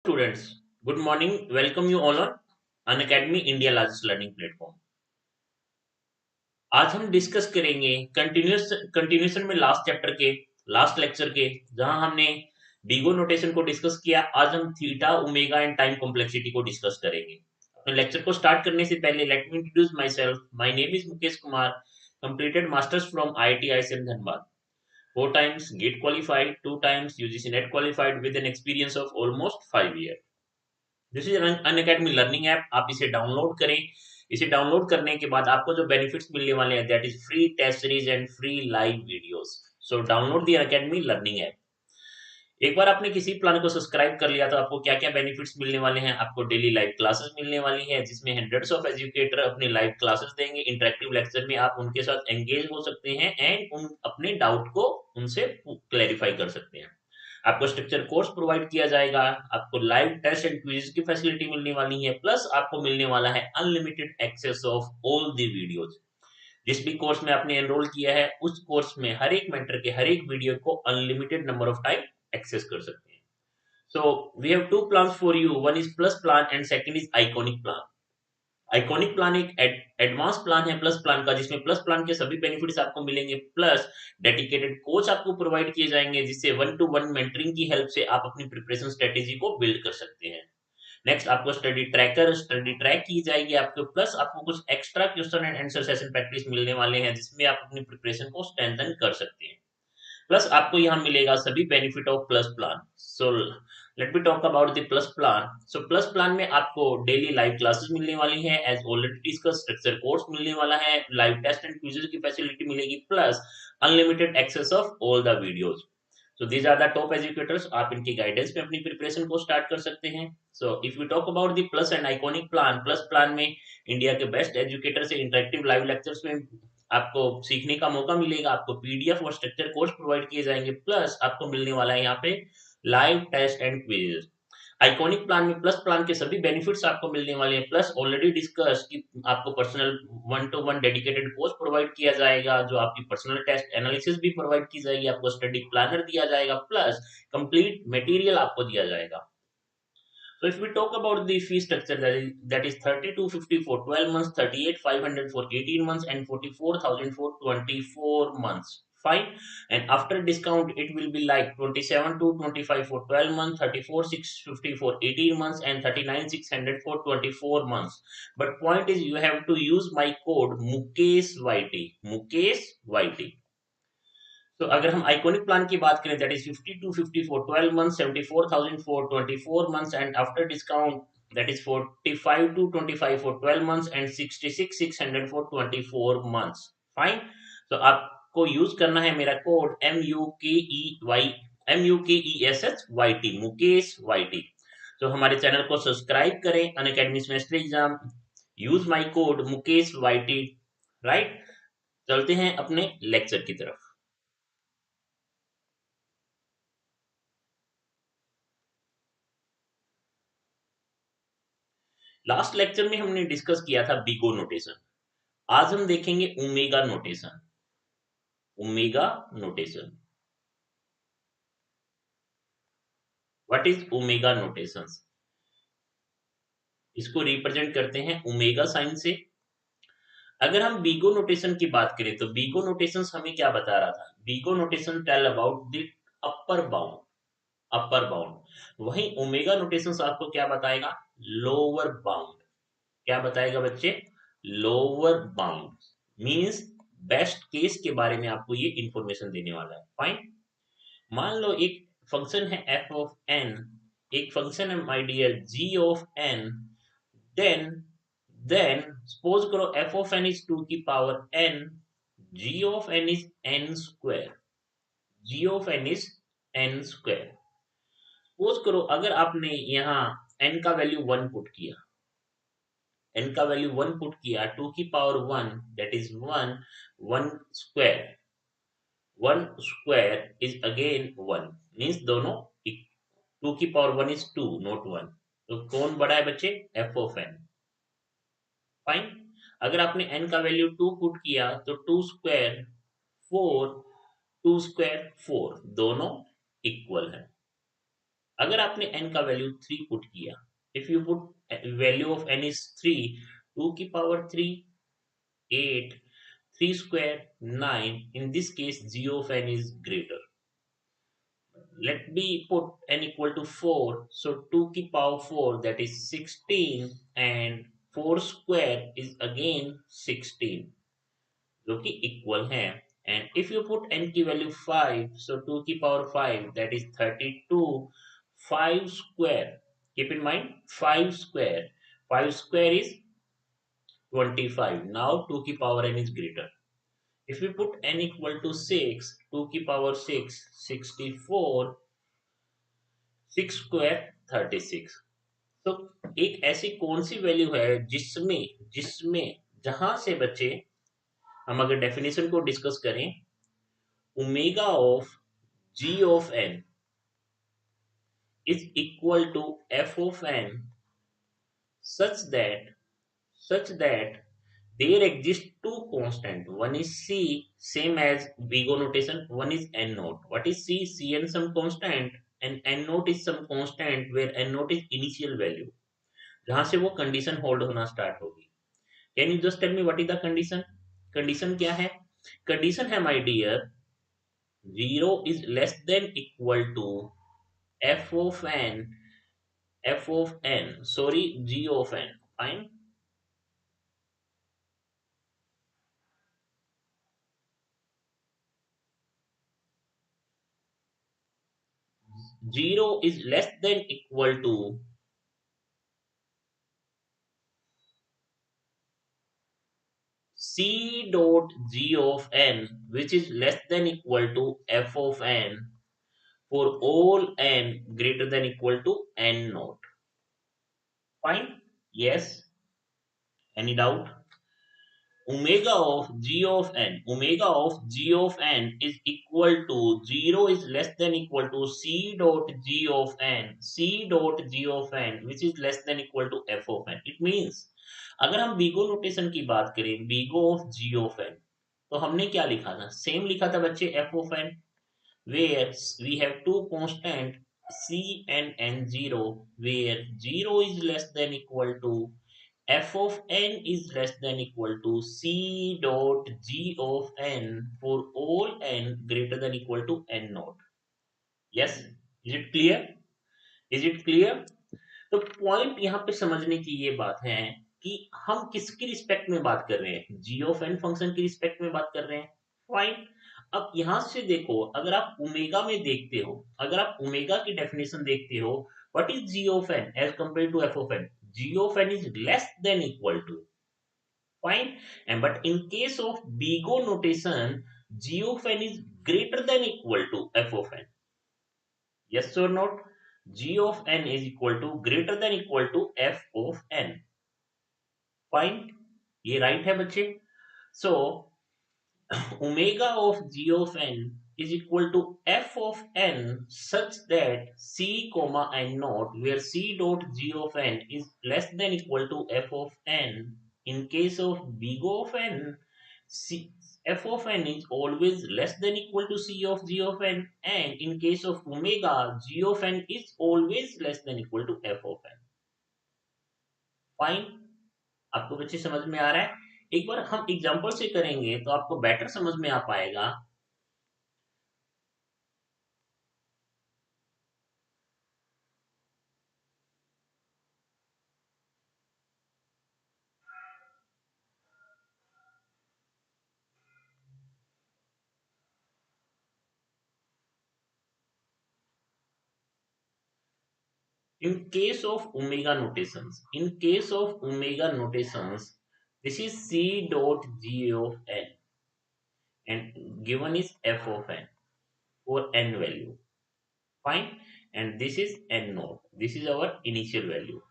students, good morning. Welcome you all on Unacademy India largest learning platform. आज हम discuss करेंगे continuation में last chapter के last lecture के जहां हमने बीगो नोटेशन को डिस्कस किया। आज हम theta omega and time complexity को डिस्कस करेंगे। अपने लेक्चर को स्टार्ट करने से पहले let me introduce my self. My name is Mukesh Kumar, completed masters from IIT ISM Dhanbad, 4 times GATE qualified, 2 times UGC NET qualified with an experience of almost 5 years. This is Unacademy learning app. आप इसे download करें। इसे download करने के बाद आपको जो benefits मिलने वाले हैं that is free test series and free live videos. So download the Unacademy learning app. एक बार आपने किसी प्लान को सब्सक्राइब कर लिया तो आपको क्या क्या बेनिफिट्स मिलने वाले हैं। आपको डेली लाइव क्लासेस मिलने वाली है जिसमें हंड्रेड्स ऑफ एजुकेटर अपने लाइव क्लासेस देंगे। इंटरेक्टिव लेक्चर में आप उनके साथ एंगेज हो सकते हैं एंड उन अपने डाउट को उनसे क्लैरिफाई कर सकते हैं। आपको स्ट्रक्चर कोर्स प्रोवाइड किया जाएगा। आपको लाइव टेस्ट एंड क्विज की फैसिलिटी मिलने वाली है। प्लस आपको मिलने वाला है unlimited access of all the videos. जिस भी कोर्स में आपने एनरोल किया है उस कोर्स में हर एक मेंटर के हर एक वीडियो को unlimited number of time access कर सकते हैं। So we have two plans for you. One is plus plan and second is iconic plan. Iconic plan एक एडवांस प्लान है प्लस प्लान का, जिसमें प्लस प्लान के सभी बेनिफिट्स आपको मिलेंगे। प्लस डेडिकेटेड कोच आपको प्रोवाइड किए जाएंगे जिससे 1-to-1 मेंटरिंग की हेल्प से आप अपनी प्रिपरेशन स्ट्रेटेजी को बिल्ड कर सकते हैं। नेक्स्ट आपको स्टडी ट्रैक की जाएगी आपको। प्लस आपको कुछ extra question and answer session practice मिलने वाले हैं जिसमें आप अपनी प्रिपरेशन को स्ट्रेंथन कर सकते हैं। प्लस आपको यहाँ मिलेगा सभी benefit of plus plan. So let me talk about the plus plan. So plus plan में आपको डेली लाइव क्लासेस मिलने वाली है as already discuss. Structure course मिलने वाला है, लाइव टेस्ट एंड क्विज़ेस की फैसिलिटी मिलेगी, plus unlimited access of all the videos. So these are the top educators. आप इनकी गाइडेंस में अपनी प्रिपरेशन को स्टार्ट कर सकते हैं। So if you talk about the plus and iconic plan, plus plan में इंडिया के बेस्ट एजुकेटर से इंटरेक्टिव लाइव लेक्चर्स में आपको सीखने का मौका मिलेगा। आपको पीडीएफ और स्ट्रक्चर कोर्स प्रोवाइड किए जाएंगे। प्लस आपको मिलने वाला है यहाँ पे live test and quiz. Iconic plan में प्लस प्लान के सभी बेनिफिट्स आपको मिलने वाले हैं। प्लस ऑलरेडी डिस्कस कि आपको personal 1-to-1 dedicated course provide किया जाएगा, जो आपकी पर्सनल टेस्ट एनालिसिस भी प्रोवाइड की जाएगी। आपको स्टडी प्लानर दिया जाएगा, प्लस कंप्लीट मटेरियल आपको दिया जाएगा। So if we talk about the fee structure, that is 3250 for 12 months, 38,500 for 18 months, and 44,000 for 24 months. Fine. And after discount, it will be like 27,225 for 12 months, 34,650 for 18 months, and 39,600 for 24 months. But point is, you have to use my code Mukesh YT. Mukesh YT. तो अगर हम iconic plan की बात करें that is 5250 for 12 months, 74,000 for 24 months and after discount that is 45,225 for 12 months and 66,600 for 24 months. Fine. तो आपको use करना है मेरा कोड MUKESSYT, मुकेश YT। तो हमारे चैनल को सब्सक्राइब करें, Unacademy semester exam, use my code Mukesh YT। Right, चलते हैं अपने लेक्चर की तरफ। लास्ट लेक्चर में हमने डिस्कस किया था बीगो नोटेशन। आज हम देखेंगे omega notation. Omega notation, what is omega notations? इसको रिप्रेजेंट करते हैं ओमेगा साइन से। अगर हम बीगो नोटेशन की बात करें तो बीगो नोटेशंस हमें क्या बता रहा था? Big O notation tell about the upper bound, upper bound. वहीं ओमेगा नोटेशंस आपको क्या बताएगा? Lower bound. क्या बताएगा बच्चे? Lower bound means best case के बारे में आपको ये इंफॉर्मेशन देने वाला है। फाइन। मान लो एक फंक्शन है f ऑफ n, एक फंक्शन है my dear g of n, then suppose करो f ऑफ n इज 2 की power n, g of n is n square, g of n is n square. Suppose करो अगर आपने यहाँ n का value 1 put किया, n का वैल्यू 1 पुट किया, 2 की power 1 that is 1, 1 square, 1 square is again 1 means दोनों 2 की पावर 1 इज 2 नॉट 1। तो कौन बड़ा है बच्चे? f of n। फाइन। अगर आपने n का वैल्यू 2 पुट किया तो 2 स्क्वायर 4, 2 स्क्वायर 4, दोनों इक्वल है। अगर आपने n का वैल्यू 3 पुट किया, if you put value of n is 3, 2 की power 3 8, 3 square 9, in this case g of n is greater. Let me put n equal to 4, so 2 की power 4, that is 16, and 4 square is again 16, जो कि equal है. And if you put n की value 5, सो 2 की power 5, that is 32, 5 square, keep in mind 5 square, 5 square is 25. Now 2 की power n is greater. If we put n equal to 6, 2 की power 6, 64, 6 square 36. तो एक ऐसी कौन सी वैल्यू है जिसमें जिसमें जहां से बचे, हम अगर डेफिनेशन को डिस्कस करें, omega of g of n is equal to f of n, such that such that there exist two constant. One is c, same as Vigo notation. One is n naught. What is c? Cn some constant, and n naught is some constant where n naught is initial value, जहां से वो condition hold होना start होगी. Can you just tell me what is the condition? Condition क्या है? Condition है my dear, zero is less than equal to f of n, sorry, g of n. Fine. Zero is less than equal to c dot g of n, which is less than equal to f of n for all n greater than equal to n naught. Fine. Yes. Any doubt? Omega of g of n is equal to, 0 is less than equal to c dot g of n, which is less than equal to f of n. It means अगर हम बीगो notation की बात करें, big O of g of n, तो हमने क्या लिखा था? सेम लिखा था बच्चे, f of n, where we have two constant c and n0, where 0 is less than equal to f of n is less than equal to c dot g of n for all n greater than equal to n naught. Yes, is it clear? Is it clear? तो point यहाँ पे समझने की ये बात है कि हम किसकी रिस्पेक्ट में बात कर रहे हैं, जी ऑफ एन फंक्शन की रिस्पेक्ट में बात कर रहे हैं. फाइन. अब यहां से देखो, अगर आप ओमेगा में देखते हो, अगर आप ओमेगा की डेफिनेशन देखते हो, what is g of n as compare to F of N? Ji of N is less than equal to. Fine. And but in case of Bigo notation, g of n is greater than equal to f of n. Yes or not? G of n is equal to greater than equal to f of n. Fine. ये right है बच्चे. So omega of g of n is equal to f of n such that c comma n naught, where c dot g of n is less than equal to f of n. In case of big of n, c, f of n is always less than equal to c of g of n, and in case of omega, g of n is always less than equal to f of n. Fine. आपको बच्चे समझ में आ रहा है? एक बार हम example से करेंगे तो आपको बेटर समझ में आ पाएगा. In case of omega notations, this is c dot g of n, and given is f of n for n value. Fine. And this is n naught. This is our initial value.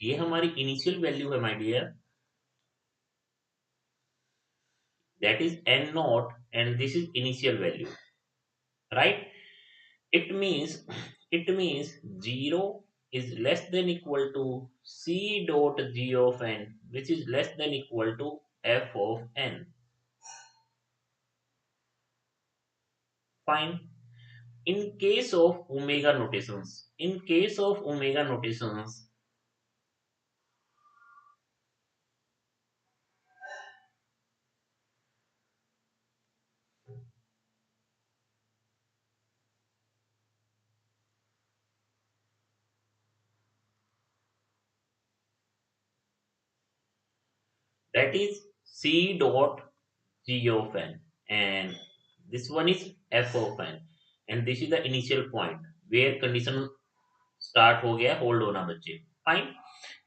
ये हमारी initial value है my dear. That is n naught, and this is initial value. Right? It means it means 0 is less than equal to c dot g of n, which is less than equal to f of n. Fine. In case of omega notations, in case of omega notations, that is C dot G of n, and this one is F of n, and this is the initial point where condition start हो गया, hold होना बच्चे. Fine.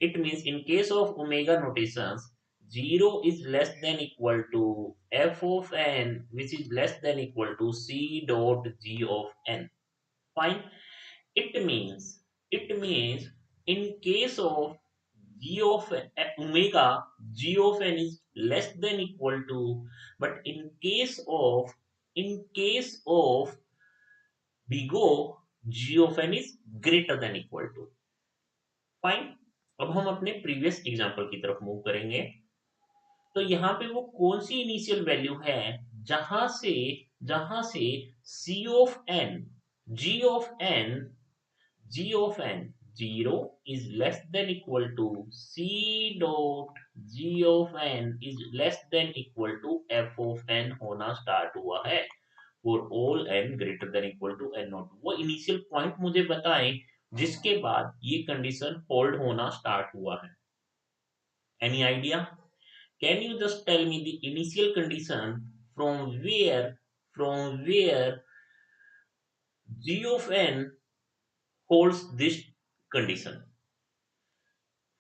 It means in case of omega notations, 0 is less than equal to f of n, which is less than equal to C dot G of n. Fine. It means in case of g of omega, g of n is less than equal to, but in case of big O, g of n is greater than equal to. Fine. अब हम अपने previous example की तरफ move करेंगे. तो यहाँ पे वो कौन सी इनिशियल वैल्यू है जहां से C of N, ji of N, ji of N 0 is less than equal to C dot ji of N is less than equal to F of N होना स्टार्ट हुआ है for all N greater than equal to N naught. वो initial point मुझे बताएं जिसके बाद ये condition hold होना स्टार्ट हुआ है. Any idea? Can you just tell me the initial condition from where g of n holds this condition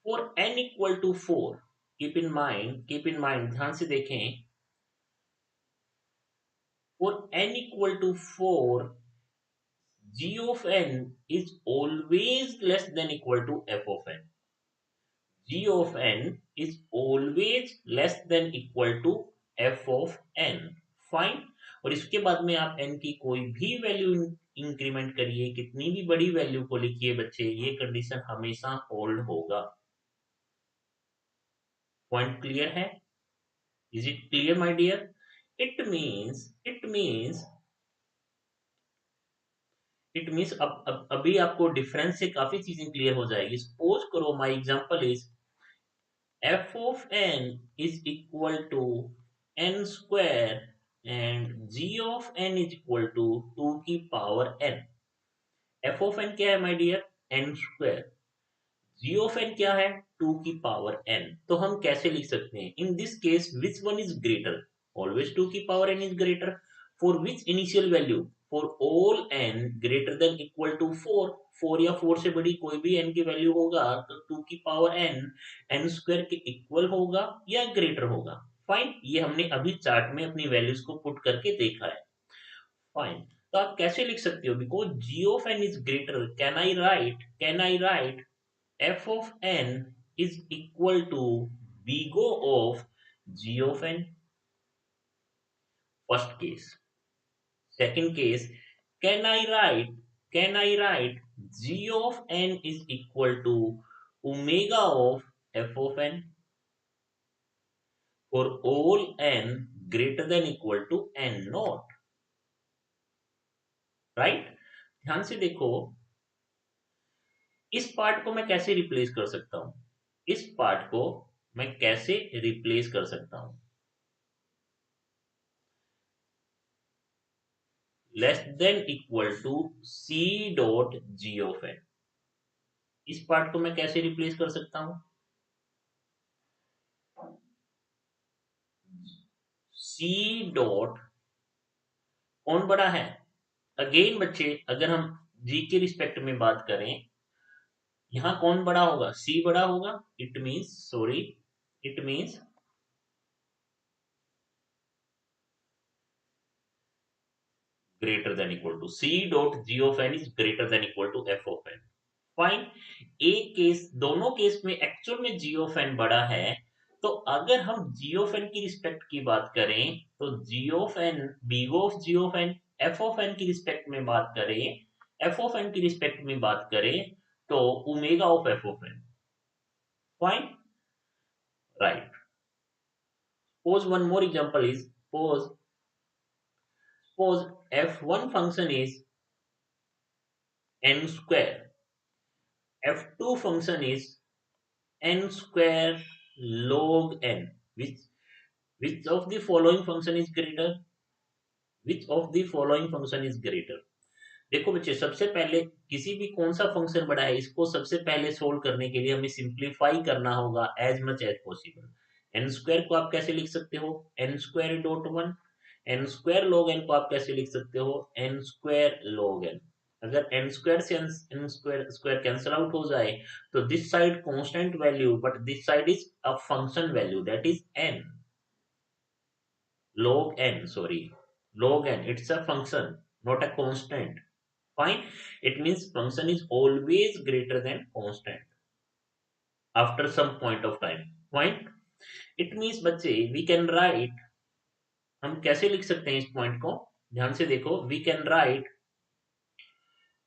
for n equal to 4. Keep in mind, ध्यान से देखें. For n equal to 4, g of n is always less than equal to f of n. G of n is always less than equal to f of n. Fine. और इसके बाद में आप n की कोई भी वैल्यू इंक्रीमेंट करिए, कितनी भी बड़ी वैल्यू को लिखिए बच्चे, ये कंडीशन हमेशा होल्ड होगा. पॉइंट क्लियर है? Is it clear my dear? It means अब अभी आपको डिफरेंस से काफी चीजें क्लियर हो जाएगी. सपोज करो my example is f of n is equal to n square and g of n is equal to 2 की power n. f of n क्या है my dear? n square. g of n क्या है? 2 की power n. तो हम कैसे लिख सकते हैं? In this case which one is greater? Always 2 की power n is greater. For which initial value? For all n greater than equal to 4. 4 या 4 से बड़ी कोई भी n की वैल्यू होगा तो 2 की पावर n n स्क्वायर के इक्वल होगा या ग्रेटर होगा. फाइन. ये हमने अभी चार्ट में अपनी वैल्यूज को पुट करके देखा है. फाइन. तो आप कैसे लिख सकते हो? Because g of n is greater, can I right f of n is equal to big O of g of n. First case. Second case, can I write g of n is equal to omega of f of n for all n greater than equal to n naught. Right. ध्यान से देखो, इस part को मैं कैसे replace कर सकता हूं? इस पार्ट को मैं कैसे रिप्लेस कर सकता हूं? Less than equal to C dot ji of n. इस पार्ट को मैं कैसे रिप्लेस कर सकता हूं? सी डॉट कौन बड़ा है? अगेन बच्चे, अगर हम जी के रिस्पेक्ट में बात करें, यहां कौन बड़ा होगा? सी बड़ा होगा. It means greater than equal to c dot g of n is greater than equal to f of n. Fine. एक केस, दोनों केस में एक्चुअल में g of n बड़ा है. तो अगर हम g of n की रिस्पेक्ट की बात करें तो g of n, big of g of n, f of n की रिस्पेक्ट में बात करें, f of n की रिस्पेक्ट में बात करें तो omega of f of n. Fine. Right. Suppose one more example is suppose f1 function is n square. F2 function is n square log n. Which of the following function is greater? Which of the following function is greater? देखो बच्चे, सबसे पहले किसी भी कौन सा function बड़ा है, इसको सबसे पहले सोल्व करने के लिए हमें सिंप्लीफाई करना होगा as much as possible. N square को आप कैसे लिख सकते हो? N square dot one. N square log n को आप कैसे लिख सकते हो? N square log n. अगर एन स्क्वायर से n square square cancel out हो जाए तो this side constant value, but this side is a function value, that is n log n, sorry, log n, it's a function, not a constant. Fine. It means function is always greater than constant after some point of time. Fine. It means बच्चे we can write, हम कैसे लिख सकते हैं इस point को? ध्यान से देखो, we can write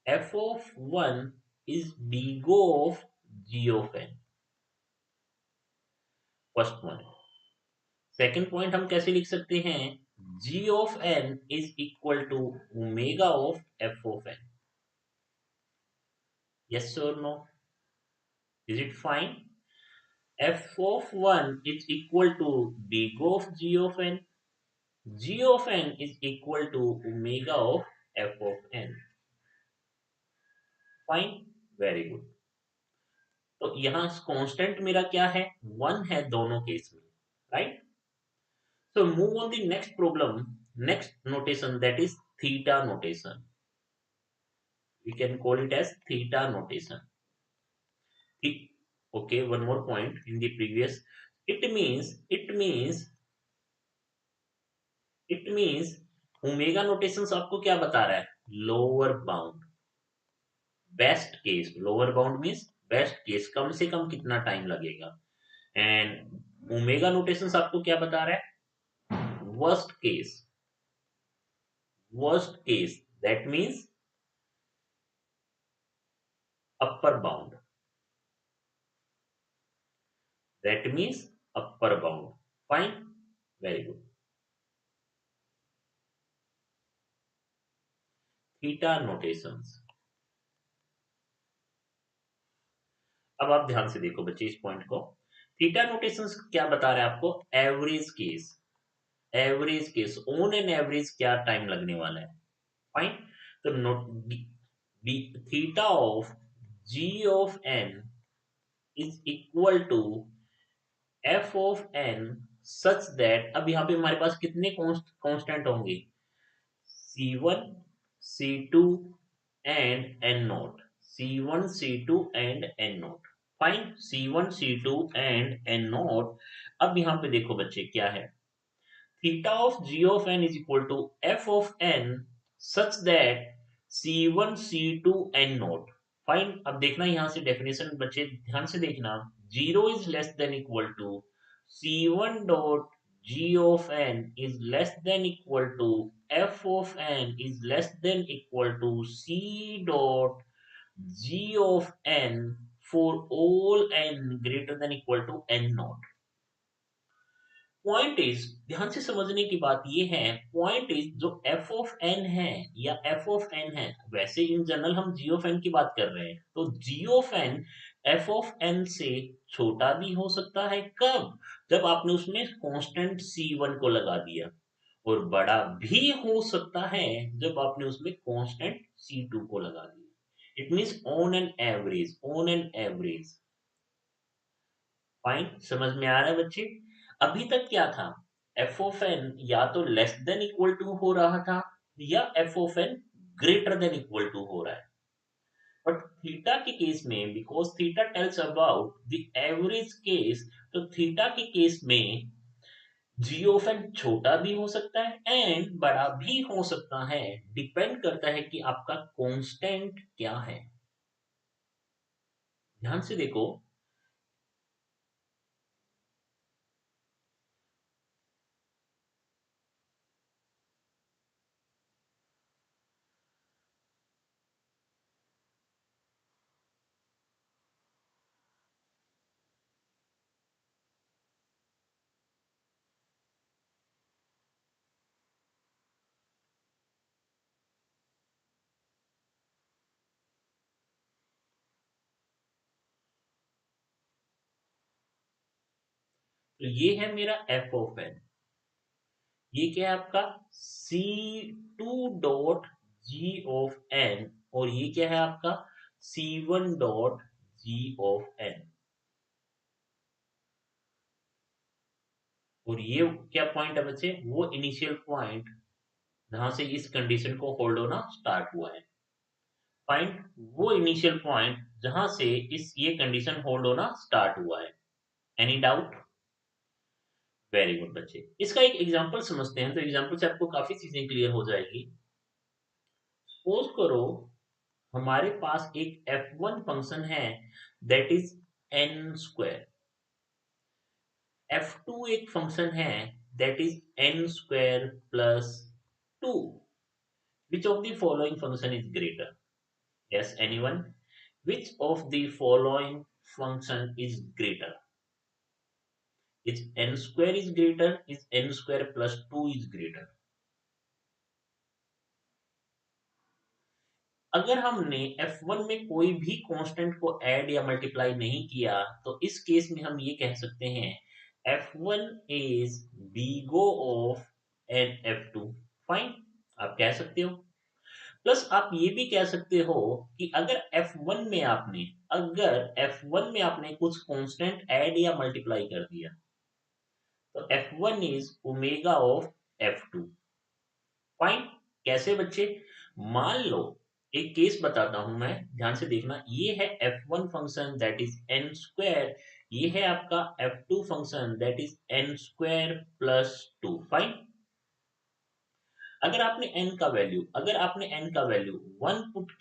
f of 1 is big of g of n, first point. Second point हम कैसे लिख सकते हैं? g of n is equal to omega of f of n. Yes or no? Is it fine? F of 1 is equal to big of g of n. G of n is equal to omega of f of n. Fine. Very good. तो यहाँ constant मेरा क्या है? 1 है दोनों case में, right? So move on the next problem, next notation, that is theta notation. We can call it as theta notation. Okay, one more point in the previous. It means omega notations आपको क्या बता रहा है? Lower bound, best case. Lower bound means best case, कम से कम कितना time लगेगा। एंड ओमेगा नोटेशंस आपको क्या बता रहा है? Worst case. Worst case that means upper bound, that means upper bound. Fine, very good. Theta notations, अब आप ध्यान से देखो बच्चे इस पॉइंट को। थीटा नोटेशंस क्या बता रहे हैं आपको? Average case. Average case, on an average क्या टाइम लगने वाला है? फाइन। तो note theta of g of n is equal to f of n such that, अब यहाँ पे हमारे पास कितने कांस्टेंट होंगे? c1 c2 and n not. c1 c2 and n not. Fine, c1 c2 and n not. अब यहाँ पे देखो बच्चे क्या है? theta of g of n is equal to f of n such that c1 c2 n naught. Fine, अब देखना यहां से डेफिनेशन बच्चे ध्यान से देखना। Zero is less than equal to c1 dot g of n is less than equal to f of n is less than equal to c dot g of n for all n greater than equal to n naught. Point is, ध्यान से समझने की बात ये है, point is जो F of N है या एफ ऑफ एन है, वैसे इन जनरल हम जी ऑफ एन की बात कर रहे हैं, तो G of N F of N से छोटा भी हो सकता है। कब? जब आपने उसमें कांस्टेंट सी वन को लगा दिया। और बड़ा भी हो सकता है जब आपने उसमें कांस्टेंट सी टू को लगा दिया। It means on an average, on an average. Fine, समझ में आ रहा है बच्चे? अभी तक क्या था? एफ ऑफ एन या तो लेस देन इक्वल टू हो रहा था या f of n greater than equal to हो रहा है। बट थीटा के केस में, because theta tells about the average case, तो थीटा के केस में जी ऑफ एन छोटा भी हो सकता है एंड बड़ा भी हो सकता है। डिपेंड करता है कि आपका कांस्टेंट क्या है। ध्यान से देखो, तो ये है मेरा एफ ऑफ एन। ये क्या है आपका C two dot ji of N, और ये क्या है आपका C one dot ji of N. और ये क्या पॉइंट है बच्चे, वो इनिशियल पॉइंट जहां से इस कंडीशन को होल्ड होना स्टार्ट हुआ है। पॉइंट, वो इनिशियल पॉइंट जहां से इस ये कंडीशन होल्ड होना स्टार्ट हुआ है। Any doubt? वेरी गुड बच्चे। इसका एक एग्जांपल समझते हैं, तो एग्जांपल से आपको काफी चीजें क्लियर हो जाएगी। सपोज करो हमारे पास एक f1 फंक्शन है that is n square, f2 एक फंक्शन है that is n square plus 2। Which of the following function is greater? Yes anyone? Which of the following function is greater? Is n square is greater? Is n square plus 2 is greater? अगर हमने f1 में कोई भी constant को add या multiply नहीं किया, तो इस केस में हम ये कह सकते हैं f1 is big O of n f2। Fine, आप कह सकते हो। प्लस आप ये भी कह सकते हो कि अगर f1 में आपने कुछ कांस्टेंट ऐड या मल्टीप्लाई कर दिया, तो f1 is omega of f2। Fine. कैसे बच्चे? मान लो, एक केस बताता हूं मैं, ध्यान से देखना। ये है f1 function that is n square, ये है आपका f2 function that is n square plus 2। Fine. अगर आपने n का वैल्यू 1 पुट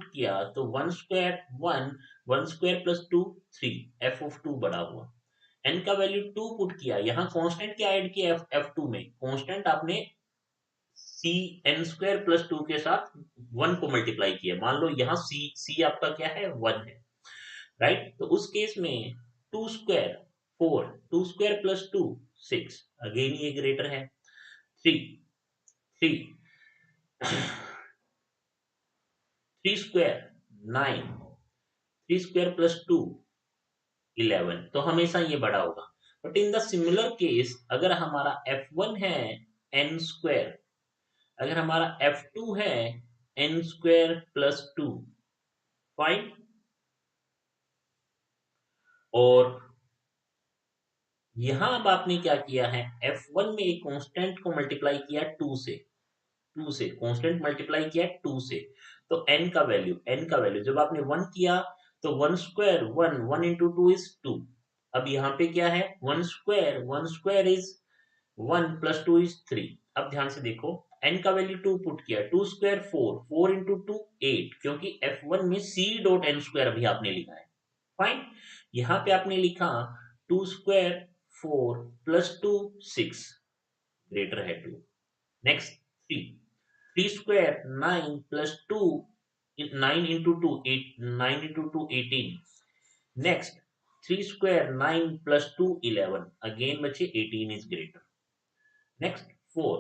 किया, तो 1 स्क्वायर प्लस 2 3, f ऑफ 2 बड़ा हुआ। n का वैल्यू 2 पुट किया, यहाँ कांस्टेंट क्या ऐड किया f2 में, कांस्टेंट आपने सी एन स्क्वायर प्लस 2 के साथ 1 को मल्टीप्लाई किया। मान लो यहाँ सी आपका क्या है, 1 है, राइट? तो उस केस में 2 स्क्वायर 4, 2 स्क्वायर प्लस 2 6, अगेन ये ग्रेटर है। 3 3 3 स्क्वायर 9, 3 स्क्वायर प्लस 2 11, तो हमेशा ये बड़ा होगा। But in the similar case, अगर हमारा f1 है n स्क्वायर, अगर हमारा f2 है n स्क्वायर प्लस 2, फाइन। और यहां अब आपने क्या किया है, f1 में एक कांस्टेंट को मल्टीप्लाई किया 2 से, 2 से कांस्टेंट मल्टीप्लाई किया 2 से। तो n का वैल्यू जब आपने 1 किया, तो 1 स्क्वायर 1, 1 इंटू 2 इज 2। अब यहाँ पे क्या है, 1 स्क्वायर इज 1 प्लस 2 इज 3। अब ध्यान से देखो, n का वैल्यू 2 पुट किया, 2 स्क्वायर 4, 4 इंटू 2 8, क्योंकि f1 में c डॉट n स्क्वायर अभी आपने लिखा है। फाइन। यहाँ पे आपने लिखा 2 स्क्वायर 4 प्लस 2 6, ग्रेटर है 2। Next 3, 3 square 9 plus 2, 9 into 2 8, 9 into 2 18। Next 3 square 9 plus 2 11, again बच्चे 18 is greater. Next 4,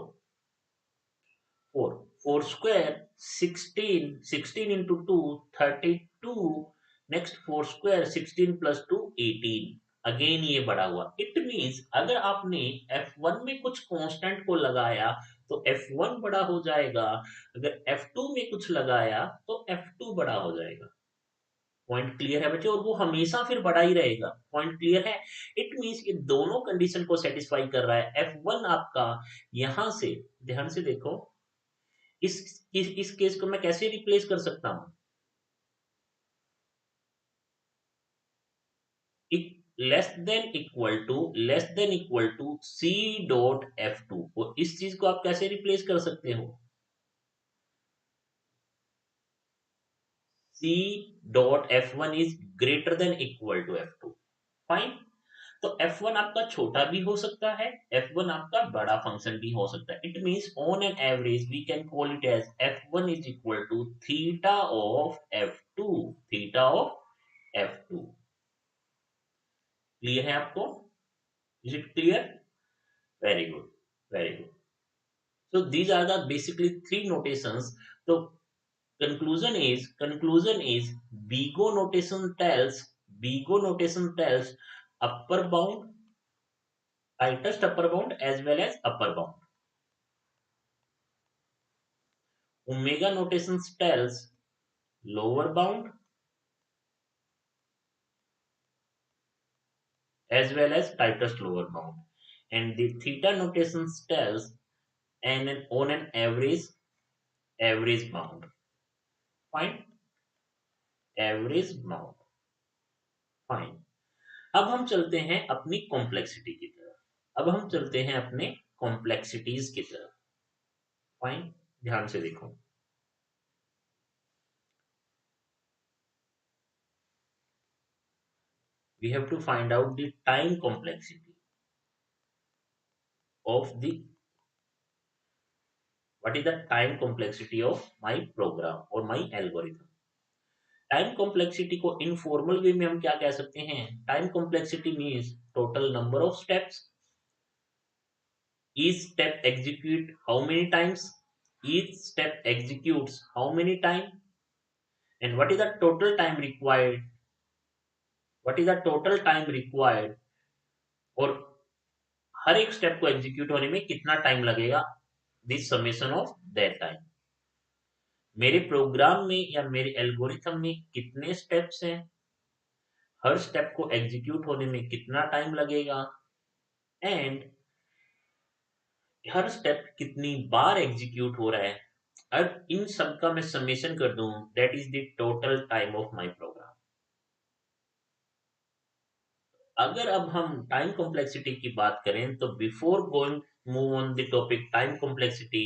4 4 square 16, 16 into 2 32। Next 4 square 16 plus 2 18, again ये बड़ा हुआ। इट मींस अगर आपने f1 में कुछ कांस्टेंट को लगाया, तो f1 बड़ा हो जाएगा, अगर f2 में कुछ लगाया तो f2 बड़ा हो जाएगा। पॉइंट क्लियर है बच्चे? और वो हमेशा फिर बड़ा ही रहेगा। पॉइंट क्लियर है? इट मींस ये दोनों कंडीशन को सेटिस्फाई कर रहा है। f1 आपका यहां से, ध्यान से देखो, इस केस को मैं कैसे रिप्लेस कर सकता हूं, less than equal to C dot f2, और इस चीज को आप कैसे रिप्लेस कर सकते हो, c dot f1 is greater than equal to f2। Fine. तो f1 आपका छोटा भी हो सकता है, f1 आपका बड़ा फंक्शन भी हो सकता है। It means on an average we can call it as f1 is equal to theta of f2, theta of f2। Clear है आपको? Is it clear? Very good, very good. So these are the basically three notations. So conclusion is Bigo notation tells upper bound tightest upper bound as well as upper bound. Omega notation tells lower bound as well as tightest lower bound, and the theta notation tells on an average bound. Fine, average bound. Fine. अब हम चलते हैं अपनी complexity की तरफ। अब हम चलते हैं अपने कॉम्प्लेक्सिटीज की तरफ। फाइन, ध्यान से देखो। We have to find out the time complexity of the what is the time complexity of my program और माय एल्गोरिथम। टाइम कॉम्प्लेक्सिटी को इनफॉर्मल वे में हम क्या कह सकते हैं? Time complexity means total number of steps, each step execute how many times, each step executes how many time, and what is the total time required, what is the total time required, और हर एक step को execute होने में कितना time लगेगा, this summation of that time. मेरे programme में या मेरे एल्गोरिथम में कितने स्टेप्स हैं, हर स्टेप को एग्जीक्यूट होने में कितना टाइम लगेगा, एंड हर स्टेप कितनी बार एग्जीक्यूट हो रहा है। अब इन सब का मैं समेशन कर दूं, that is the total time of my program. अगर अब हम टाइम कॉम्प्लेक्सिटी की बात करें तो before going move on the topic time complexity,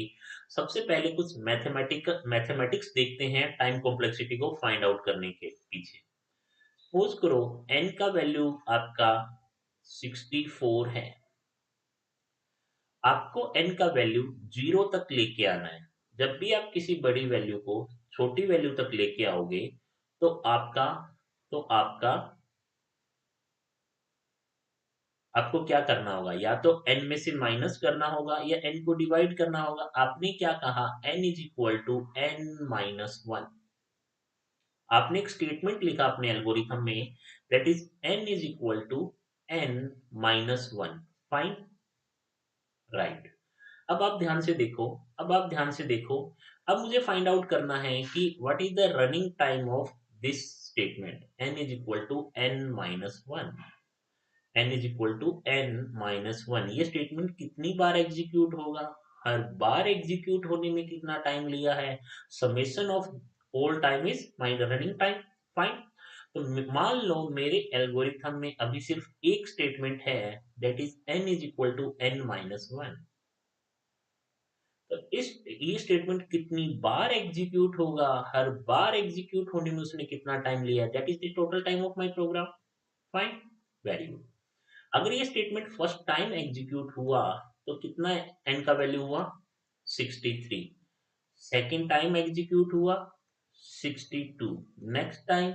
सबसे पहले कुछ मैथमेटिक्स देखते हैं टाइम कॉम्प्लेक्सिटी को फाइंड आउट करने के पीछे। सपोज करो n का वैल्यू आपका 64 है, आपको n का वैल्यू 0 तक लेके आना है। जब भी आप किसी बड़ी वैल्यू को छोटी वैल्यू तक लेके आओगे तो आपका आपको क्या करना होगा, या तो n में से माइनस करना होगा या n को डिवाइड करना होगा। आपने क्या कहा, n is equal to n-1। आपने एक स्टेटमेंट लिखा अपने एल्गोरिथम में, that is n is equal to n-1। Fine, right. अब आप ध्यान से देखो, अब मुझे फाइंड आउट करना है कि what is the running time of this statement n is equal to n-1। n is equal to n-1, ये स्टेटमेंट कितनी बार एग्जीक्यूट होगा, हर बार एग्जीक्यूट होने में कितना टाइम लिया है, summation of all time is my running time. Fine. तो मान लो मेरे एल्गोरिथम में अभी सिर्फ एक स्टेटमेंट है, that is n is equal to n-1। तो इस ये स्टेटमेंट कितनी बार एग्जीक्यूट होगा, हर बार एग्जीक्यूट होने में उसने कितना टाइम लिया, that is the total time of my program. Fine, very good. अगर ये स्टेटमेंट फर्स्ट टाइम एग्जीक्यूट हुआ तो कितना n का वैल्यू हुआ, 63। सेकेंड टाइम एग्जीक्यूट हुआ 62, नेक्स्ट टाइम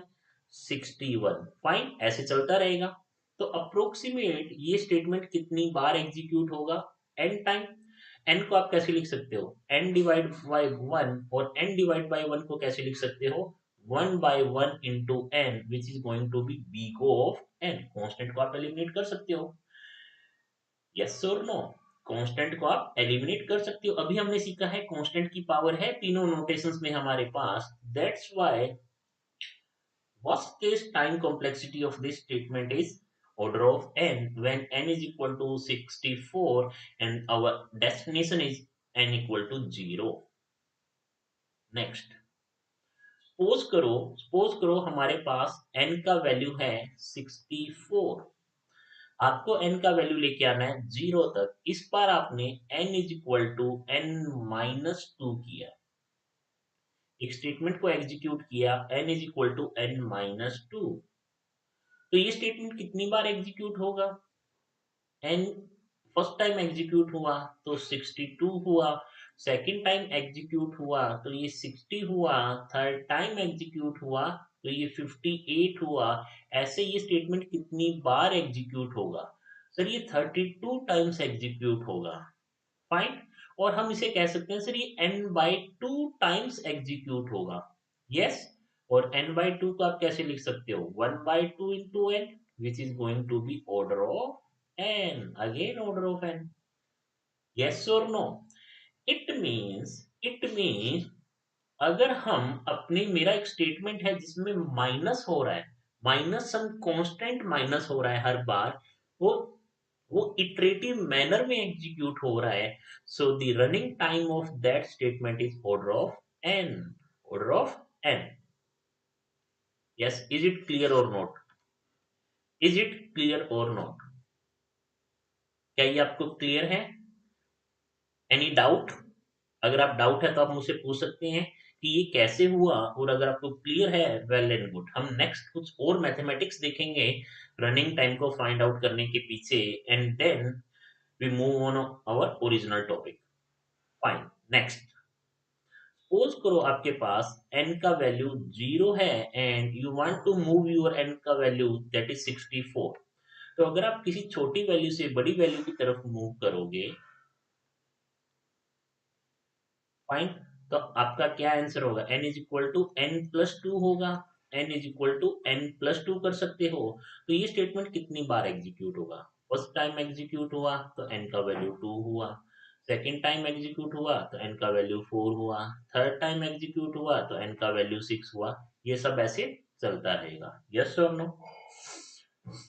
61। फाइन, ऐसे चलता रहेगा। तो अप्रोक्सीमेट ये स्टेटमेंट कितनी बार एग्जीक्यूट होगा, n टाइम। n को आप कैसे लिख सकते हो, n डिवाइड बाय 1, और n डिवाइड बाय 1 को कैसे लिख सकते हो, 1 by 1 into n which is going to be bgo of n। Constant को आप एलिमिनेट कर सकते हो, यस और नो। कांस्टेंट को आप एलिमिनेट कर सकते हो। अभी हमने सीखा है कांस्टेंट की पावर है तीनों नोटेशंस में हमारे पास, that's why worst case time complexity of this statement is order of n when n is equal to 64 and our destination is n equal to 0। Next, suppose करो हमारे पास n का value है 64, आपको n का value लेके आना है 0 तक। इस बार आपने n is equal to n-2 किया, एक स्टेटमेंट को एग्जीक्यूट किया n is equal to n-2। तो ये स्टेटमेंट कितनी बार एग्जीक्यूट होगा, n फर्स्ट टाइम एग्जीक्यूट हुआ तो 62 हुआ, सेकंड टाइम एग्जीक्यूट हुआ तो ये 60 हुआ, थर्ड टाइम एग्जीक्यूट हुआ तो ये 58 हुआ। ऐसे ये स्टेटमेंट कितनी बार एग्जीक्यूट होगा, सर ये 32 टाइम्स एग्जीक्यूट होगा। फाइन, और हम इसे कह सकते हैं सर ये n/2 टाइम्स एग्जीक्यूट होगा, यस। और n/2 को आप कैसे लिख सकते हो, 1/2 into n which is going to be order of n, again order of n. Yes or no? It means अगर हम अपनी मेरा एक स्टेटमेंट है जिसमें माइनस हो रहा है, माइनस सम कांस्टेंट माइनस हो रहा है हर बार, वो वो इटरेटिव मैनर में एग्जीक्यूट हो रहा है, so the running time of that statement is order of n, order of n. Yes, is it clear और नॉट? इज इट क्लियर और नॉट? क्या ये आपको क्लियर है? Any doubt? अगर आप डाउट है तो आप मुझसे पूछ सकते हैं कि ये कैसे हुआ, और अगर आपको क्लियर है, वेल एंड गुड. हम नेक्स्ट कुछ और मैथमेटिक्स देखेंगे रनिंग टाइम को फाइंड आउट करने के पीछे, and then we move on our original topic. Fine. Next, suppose करो आपके पास n का वैल्यू 0 है and you want to move your n का वैल्यू दैट इज 64. तो अगर आप किसी छोटी वैल्यू से बड़ी वैल्यू की तरफ मूव करोगे, फाइन, तो आपका क्या आंसर होगा? n is equal to n plus two होगा. n is equal to n plus two कर सकते हो. तो ये स्टेटमेंट कितनी बार एग्जीक्यूट होगा? फर्स्ट टाइम एग्जीक्यूट हुआ तो n का वैल्यू 2 हुआ. सेकेंड टाइम एग्जीक्यूट हुआ तो n का वैल्यू 4 हुआ. थर्ड टाइम एग्जीक्यूट हुआ तो n का वैल्यू 6 हुआ. ये सब ऐसे चलता रहेगा. यस और नो?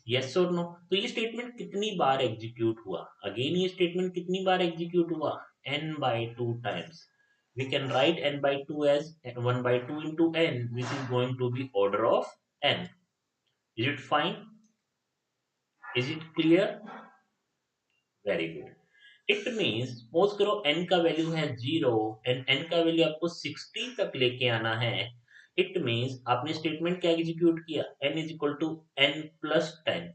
यस और नो? तो ये स्टेटमेंट कितनी बार एग्जीक्यूट हुआ? अगेन ये स्टेटमेंट कितनी बार एग्जीक्यूट हुआ? n by 2 times. We can write n by 2 as 1 by 2 into n, which is going to be order of n. Is it fine? Is it clear? Very good. It means suppose करो n का value है 0 and n का value आपको 60 तक लेके आना है. It means आपने स्टेटमेंट क्या एग्जीक्यूट किया? n is equal to n plus 10.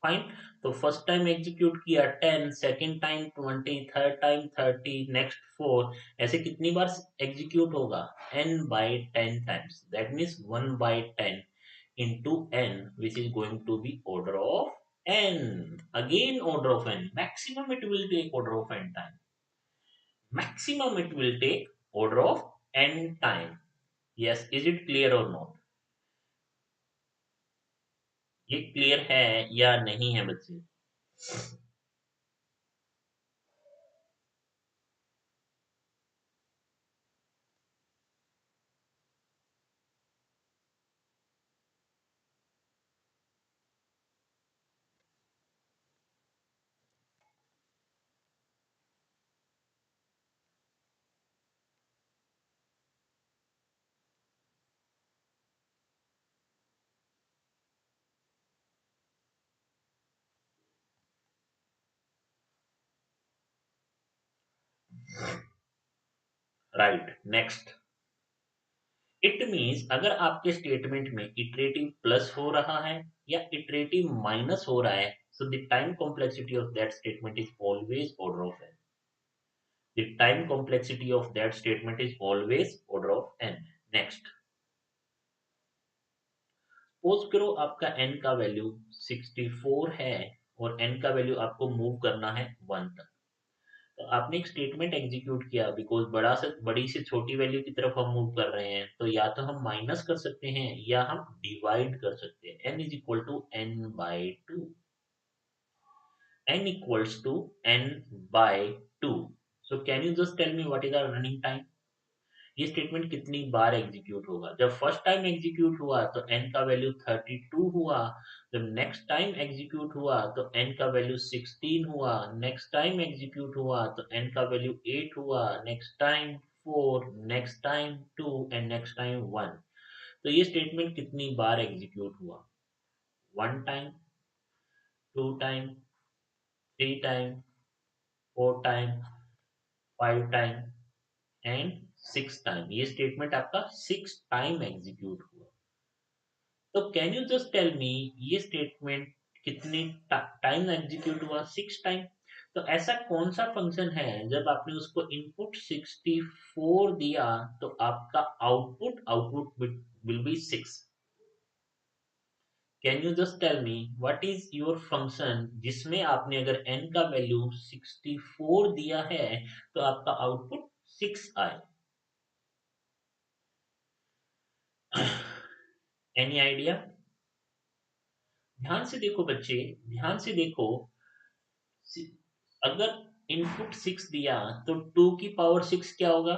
Fine. तो फर्स्ट टाइम एग्जीक्यूट किया 10, second time 20, third time 30, next 4. ऐसे कितनी बार एग्जीक्यूट होगा? n by 10 times. That means 1 by 10 into n, which is going to be order of n. Again order of n. Maximum it will take order of n time. Maximum it will take order of n time. Yes, is it clear or not? ये clear है या नहीं है बच्चे? Right. Next, it means अगर आपके statement में iterative plus हो रहा है या इटरेटिव माइनस हो रहा है, so the time complexity of that statement is always order of n. The time complexity of that statement is always order of n. Next, suppose करो आपका n का वैल्यू 64 है और n का वैल्यू आपको मूव करना है 1 तक. तो आपने एक स्टेटमेंट एग्जीक्यूट किया, बिकॉज बड़ी से छोटी वैल्यू की तरफ हम मूव कर रहे हैं, तो या तो हम माइनस कर सकते हैं या हम डिवाइड कर सकते हैं. n is equal to n by two. n equals to n by two. So can you just tell me what is our running time? ये स्टेटमेंट कितनी बार एग्जीक्यूट होगा? जब फर्स्ट टाइम एग्जीक्यूट हुआ तो n का वैल्यू 32 हुआ. जब नेक्स्ट टाइम एग्जीक्यूट हुआ तो n का वैल्यू 16 हुआ. नेक्स्ट टाइम एग्जीक्यूट हुआ तो n का वैल्यू 8 हुआ. Next time 4, next time 2 and next time 1. तो ये स्टेटमेंट कितनी बार एग्जीक्यूट हुआ? 1 time, 2 time, 3 time, 4 time, 5 time and 6 time. ये स्टेटमेंट आपका 6 टाइम एग्जीक्यूट हुआ. तो can you just tell me ये स्टेटमेंट कितनी टाइम एग्जीक्यूट हुआ? 6 टाइम. तो ऐसा कौन सा फंक्शन है जब आपने उसको इनपुट 64 दिया तो आपका output output will be 6? Can you just tell me what is your function जिसमें आपने अगर n का वैल्यू 64 दिया है तो आपका आउटपुट 6 आए? Any idea? ध्यान से देखो बच्चे, ध्यान से देखो। अगर इनपुट 6 दिया तो 2 की पावर 6 क्या होगा?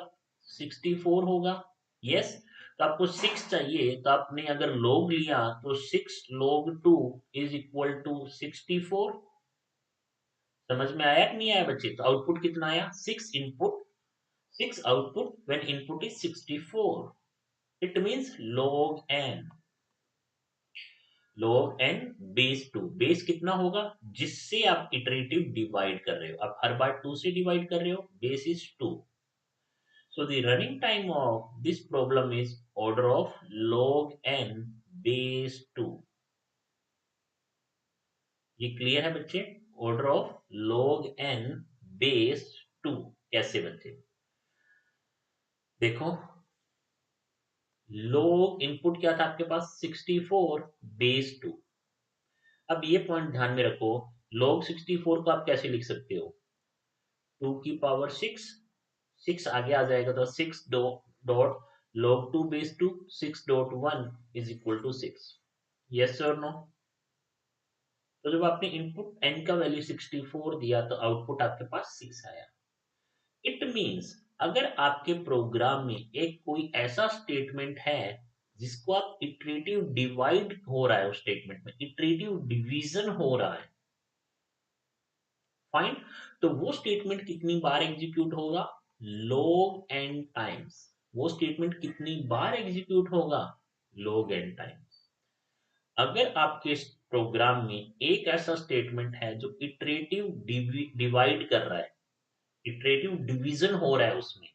64 होगा। यस। तो आपको 6 चाहिए, तो आपने अगर log लिया तो 6 log 2 इज इक्वल टू 64। समझ में आया कि नहीं आया बच्चे? तो आउटपुट कितना आया? 6 input, 6 output when input is 64। It means log n base 2। Base कितना होगा? जिससे आप इटरेटिव डिवाइड कर रहे हो, आप हर बार 2 से डिवाइड कर रहे हो, base is 2। So the running time of this problem is order of log n base 2। ये क्लियर है बच्चे? Order of log n base 2 कैसे बच्चे? देखो, log इनपुट क्या था आपके पास? 64 बेस 2। अब ये पॉइंट ध्यान में रखो, log 64 को आप कैसे लिख सकते हो? 2 की पावर 6, 6 आगे आ जाएगा तो 6 dot log 2 base 2, 6.1 is equal to 6। Yes और नो? तो जब आपने इनपुट n का वैल्यू 64 दिया तो आउटपुट आपके पास 6 आया। इट मींस अगर आपके प्रोग्राम में एक कोई ऐसा स्टेटमेंट है जिसको आप इटरेटिव डिवाइड हो रहा है, उस स्टेटमेंट में इटरेटिव डिवीजन हो रहा है, फाइन, तो वो स्टेटमेंट कितनी बार एग्जीक्यूट होगा? log n times. वो स्टेटमेंट कितनी बार एग्जीक्यूट होगा? log n times. अगर आपके प्रोग्राम में एक ऐसा स्टेटमेंट है जो इटरेटिव डिवाइड कर रहा है, इटरेटिव डिवीजन हो रहा है उसमें,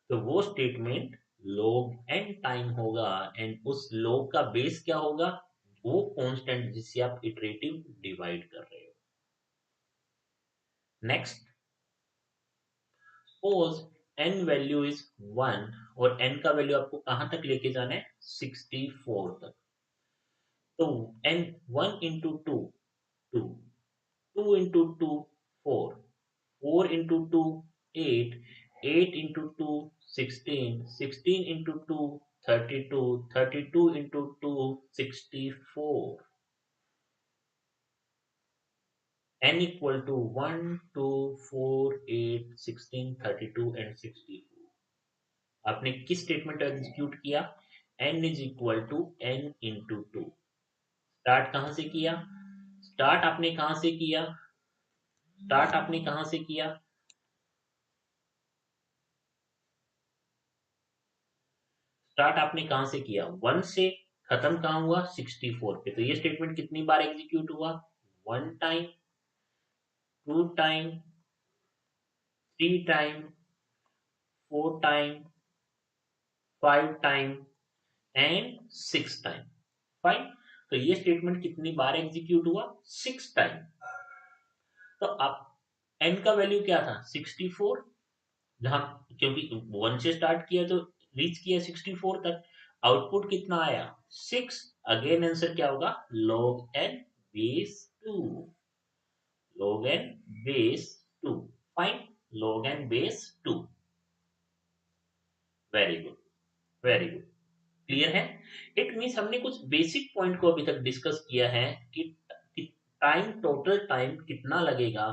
तो वो स्टेटमेंट log n टाइम होगा। एंड उस log का बेस क्या होगा? वो कांस्टेंट जिससे आप इटरेटिव डिवाइड कर रहे हो। Next, suppose n value is 1 और n का वैल्यू आपको कहां तक लेके जाना है? 64 तक। तो n 1 into 2, 2, 2 into 2, 4, 4 into 2, 8, 8 into 2, 16, 16 into 2, 32, 32 into 2, 64। n equal to 1, 2, 4, 8, 16, 32 and 64। आपने किस स्टेटमेंट एग्जीक्यूट किया? n is equal to n into 2। Start कहां से किया? स्टार्ट आपने कहां से किया? स्टार्ट आपने कहां से किया? स्टार्ट आपने कहां से किया? 1 से। खत्म कहां हुआ? 64 पे। तो ये स्टेटमेंट कितनी बार एग्जीक्यूट हुआ? 1 time, 2 time, 3 time, 4 time, 5 time and 6 time. Fine. तो ये स्टेटमेंट कितनी बार एग्जीक्यूट हुआ? 6 टाइम। तो अब n का वैल्यू क्या था? 64। जहां, क्योंकि 1 से स्टार्ट किया तो रीच किया 64 तक। आउटपुट कितना आया? 6। अगेन आंसर क्या होगा? log n base 2। log n base 2। Fine. log n base 2। Very good, very good. Clear है? इट मीन्स हमने कुछ बेसिक पॉइंट को अभी तक डिस्कस किया है कि टाइम, टोटल टाइम कितना लगेगा।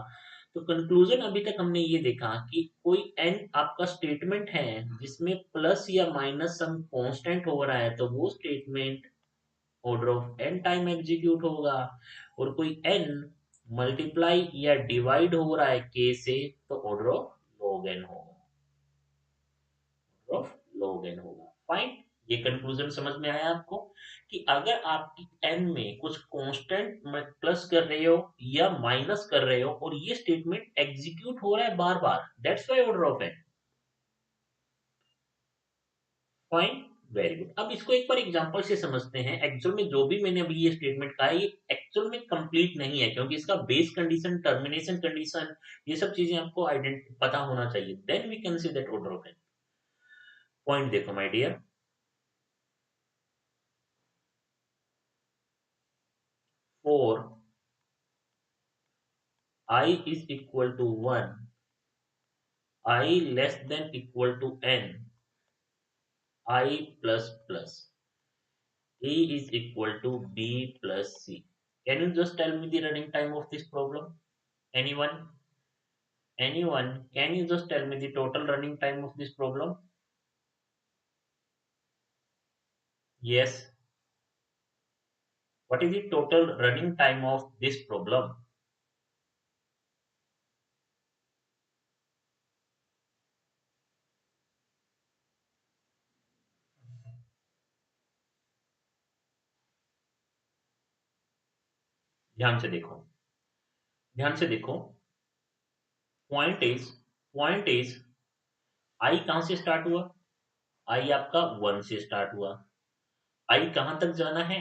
तो कंक्लूजन अभी तक हमने ये देखा कि कोई n आपका स्टेटमेंट है जिसमें प्लस या माइनस सम कांस्टेंट हो रहा है, तो वो statement order of n time execute होगा। और कोई n मल्टीप्लाई या डिवाइड हो रहा है k से, तो ऑर्डर ऑफ log n होगा, ऑफ log n होगा। फाइन। ये कंक्लूजन समझ में आया आपको कि अगर आप n में कुछ कांस्टेंट में प्लस कर रहे हो या माइनस कर रहे हो और ये स्टेटमेंट एग्जीक्यूट हो रहा है बार बार, that's why order of n। Fine. Very good. अब इसको एक बार एग्जांपल से समझते हैं। एक्चुअल में जो भी मैंने अभी ये स्टेटमेंट कहा है, ये एक्चुअल में कंप्लीट नहीं है, क्योंकि इसका बेस कंडीशन, टर्मिनेशन कंडीशन, ये सब चीजें आपको पता होना चाहिए। Then we can see that order of n। Point देखो my dear, for I is equal to 1, I less than equal to n, I plus plus, A is equal to B plus C. Can you just tell me the running time of this problem? Anyone? Anyone? Can you just tell me the total running time of this problem? Yes. What is the total running time of this problem? ध्यान से देखो, ध्यान से देखो। Point is point is I कहां से start हुआ? आई आपका 1 से स्टार्ट हुआ। आई कहां तक जाना है?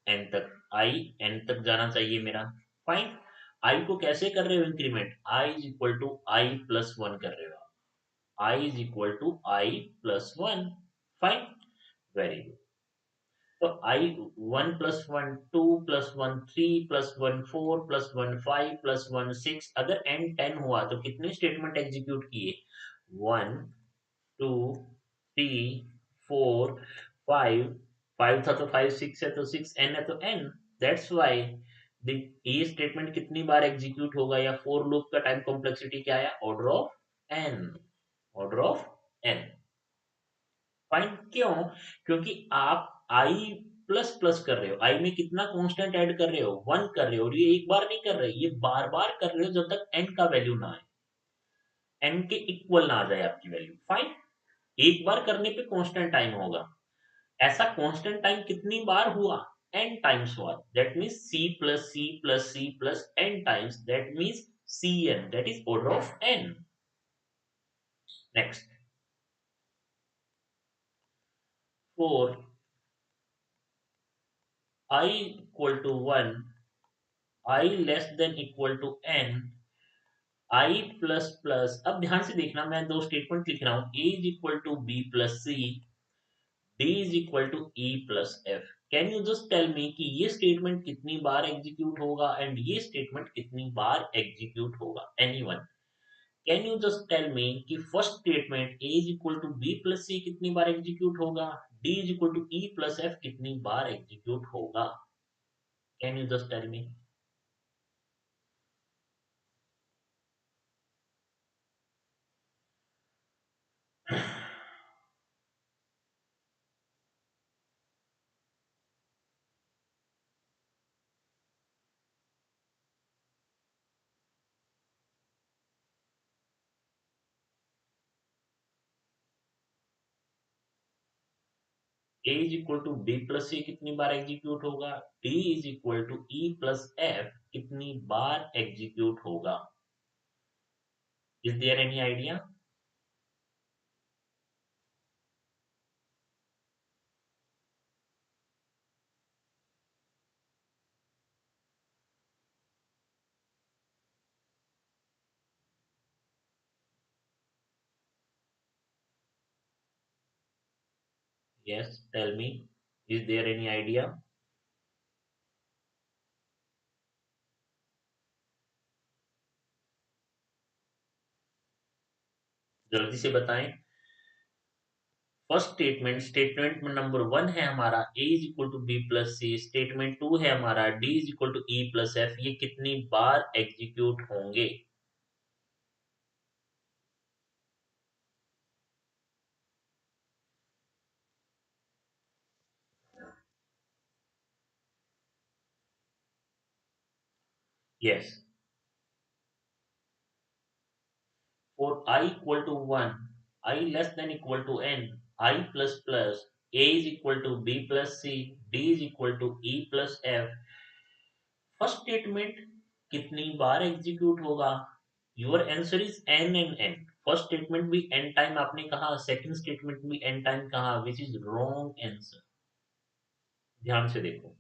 एन तक। आई एन तक जाना चाहिए मेरा। फाइन। आई को कैसे कर रहे हो increment? I is equal to I plus one कर रहे हो। I is equal to I plus one. Fine. Very good. तो I 1 plus one 2 plus one 3 plus one 4 plus one 5 plus one 6, अगर एन 10 हुआ तो कितने स्टेटमेंट एग्जीक्यूट किए? 1 2 3 4 5। 5 था तो 5, 6 है तो 6, एन है तो एन। दैट्स वाई ये स्टेटमेंट कितनी बार एग्जीक्यूट होगा, या फोर लूप का टाइम कॉम्प्लेक्सिटी क्या है? Order of n. Order of n. Fine. क्यों? क्योंकि आप आई प्लस प्लस कर रहे हो, आई में कितना कांस्टेंट ऐड कर रहे हो? 1 कर रहे हो, और ये एक बार नहीं कर रहे, ये बार बार कर रहे हो जब तक एन का वैल्यू ना आए, एन के इक्वल ना आ जाए आपकी वैल्यू। फाइन। एक बार करने पे कांस्टेंट टाइम होगा। ऐसा कांस्टेंट टाइम कितनी बार हुआ? एन टाइम्स हुआ। That means c plus c plus c plus n times, that means c n, that is order of n. Next. For i equal to one, i less than equal to n, i plus plus. अब ध्यान से देखना, मैं दो statement लिख रहा हूं। A is equal to B plus C, D is equal to E plus F. Can you just tell me कि ये स्टेटमेंट कितनी बार एग्जीक्यूट होगा एंड ये स्टेटमेंट कितनी बार एग्जीक्यूट होगा? Anyone? Can you just tell me कि first statement A is equal to B plus C कितनी बार एग्जीक्यूट होगा, D is equal to E plus F कितनी बार एग्जीक्यूट होगा? Can you just tell me? A is equal to B plus C कितनी बार execute होगा, D is equal to E plus F कितनी बार एग्जीक्यूट होगा? Is there any idea? Yes, tell me. Is there any idea? जल्दी से बताएं। First statement, statement number one है हमारा A is equal to B plus C, statement two है हमारा D is equal to E plus F, ये कितनी बार एग्जीक्यूट होंगे? Yes. For i equal to one, i less than equal to n, i plus plus, a is equal to B plus C, D is equal to E plus f, first statement कितनी बार execute होगा? Your answer is n and n. First statement भी n time आपने कहा, second statement भी n time कहा, which is wrong answer. ध्यान से देखो।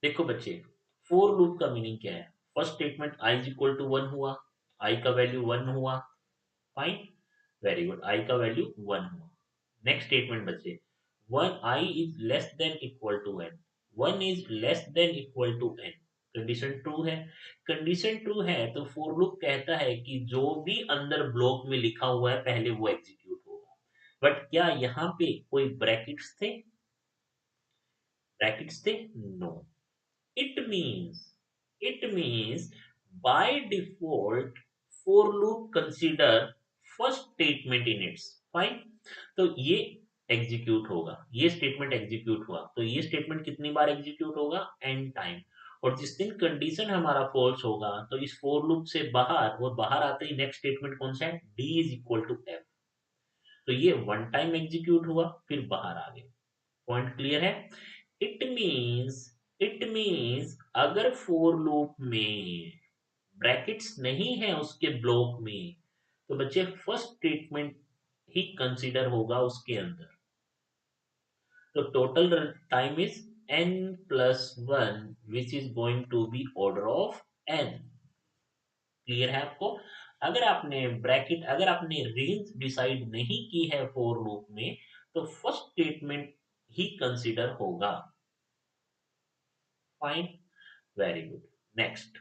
देखो बच्चे, फोर लूप का मीनिंग क्या है? First statement i is equal to one हुआ, आई का वैल्यू वन हुआ। फाइन। वेरी गुड, आई का वैल्यू वन हुआ। नेक्स्ट स्टेटमेंट बच्चे, one i is less than equal to n, one is less than equal to n. Condition true है। Condition true है तो for loop कहता है कि जो भी अंदर ब्लॉक में लिखा हुआ है पहले वो एग्जीक्यूट होगा। बट क्या यहाँ पे कोई ब्रैकेट्स थे? ब्रैकेट्स थे? No. It means it means by default for loop consider first statement in its fine। तो ये एग्जीक्यूट होगा, ये स्टेटमेंट एग्जीक्यूट हुआ तो ये स्टेटमेंट कितनी बार एग्जीक्यूट होगा? N time. और जिस दिन कंडीशन हमारा फॉल्स होगा तो इस फोर लूप से बाहर, और बाहर आते ही नेक्स्ट स्टेटमेंट कौन सा है? D is equal to f. तो ये वन टाइम एग्जीक्यूट हुआ फिर बाहर आ गए। पॉइंट क्लियर है? इट मीन्स इट मीन्स अगर फोर लूप में ब्रैकेट्स नहीं है उसके ब्लॉक में तो बच्चे फर्स्ट स्टेटमेंट ही कंसीडर होगा उसके अंदर। तो total time is n plus one which is going to be order of n। Clear है आपको? अगर आपने ब्रैकेट, अगर आपने रेंज डिसाइड नहीं की है फोर लूप में तो फर्स्ट स्टेटमेंट ही कंसीडर होगा। Fine, very good. नेक्स्ट,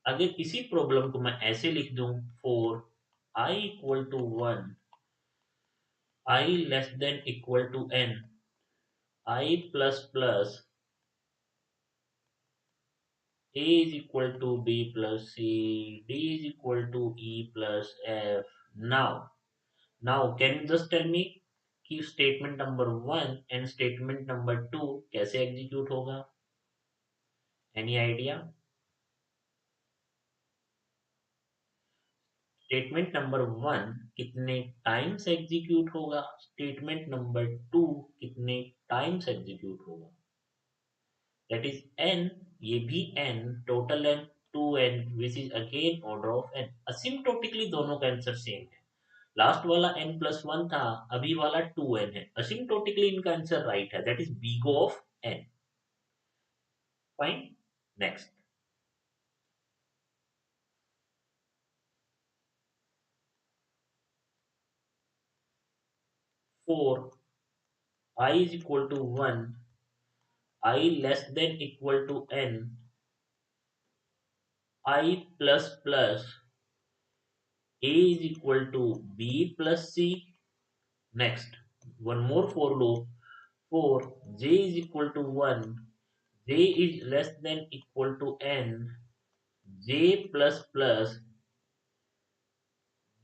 अगर इसी प्रॉब्लम को मैं ऐसे लिख दूं, for i equal to one, i less than equal to n, i plus plus a is equal to b plus c, d is equal to e plus f। now can you just tell me कि statement number one and statement number two कैसे execute होगा? Any idea? Statement number one कितने times execute होगा? Statement number two कितने times execute होगा? That is n, ये भी n, total n 2n which is again order of n। Asymptotically दोनों का आंसर सेम है। लास्ट वाला n प्लस वन था, अभी वाला 2n है। असिम्प्टोटिकली इनका आंसर राइट है, that is बीगो of n। Fine, next. Four I is equal to 1, I less than equal to n, I plus plus a is equal to b plus c। Next, one more for loop, for j is equal to 1, j is less than equal to n, j plus plus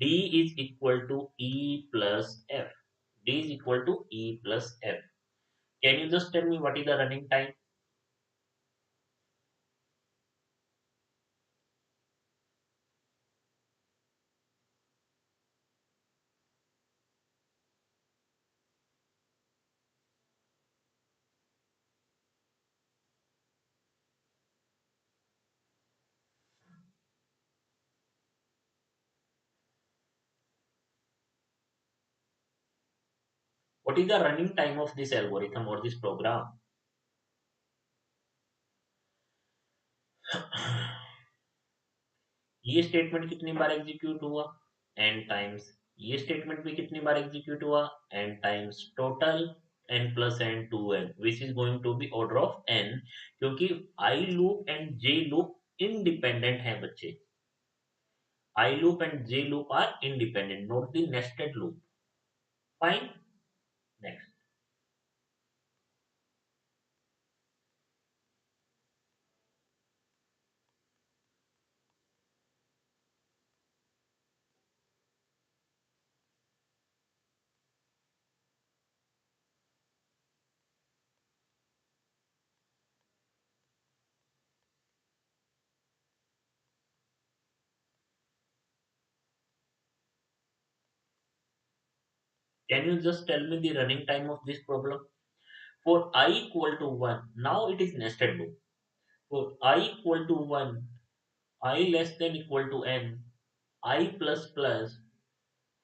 d is equal to e plus f, d is equal to e plus f। Can you just tell me what is the running time? What is the running time of this algorithm or this program? ये statement कितनी बार execute हुआ? n times. ये statement भी कितनी बार execute हुआ? n times. Total n plus n 2n which is going to be order of n, क्योंकि I loop and J loop independent है बच्चे। I loop and J loop are independent, not the nested loop. Fine, next. Can you just tell me the running time of this problem? For I equal to 1, now it is nested loop. For I equal to 1, I less than equal to n, I plus plus,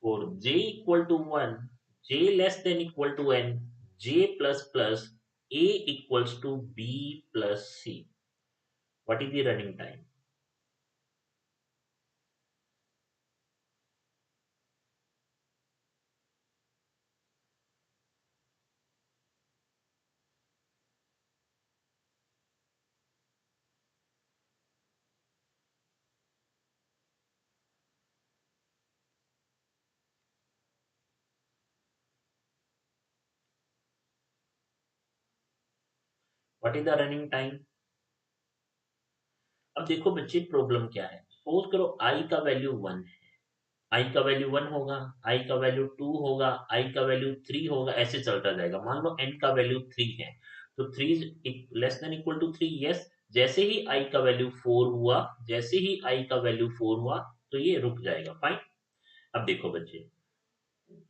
for j equal to 1, j less than equal to n, j plus plus, a equals to b plus c। What is the running time? What is the running time? अब देखो बच्चे problem क्या है, suppose करो आई का value 1 है, आई का value 1 होगा, आई का वैल्यू 2 होगा, आई का वैल्यू 3 होगा, ऐसे चलता जाएगा। मान लो एन का वैल्यू 3 है, तो 3 less than equal to 3, yes. जैसे ही आई का वैल्यू 4 हुआ, जैसे ही आई का वैल्यू 4 हुआ, तो ये रुक जाएगा, फाइन। अब देखो बच्चे,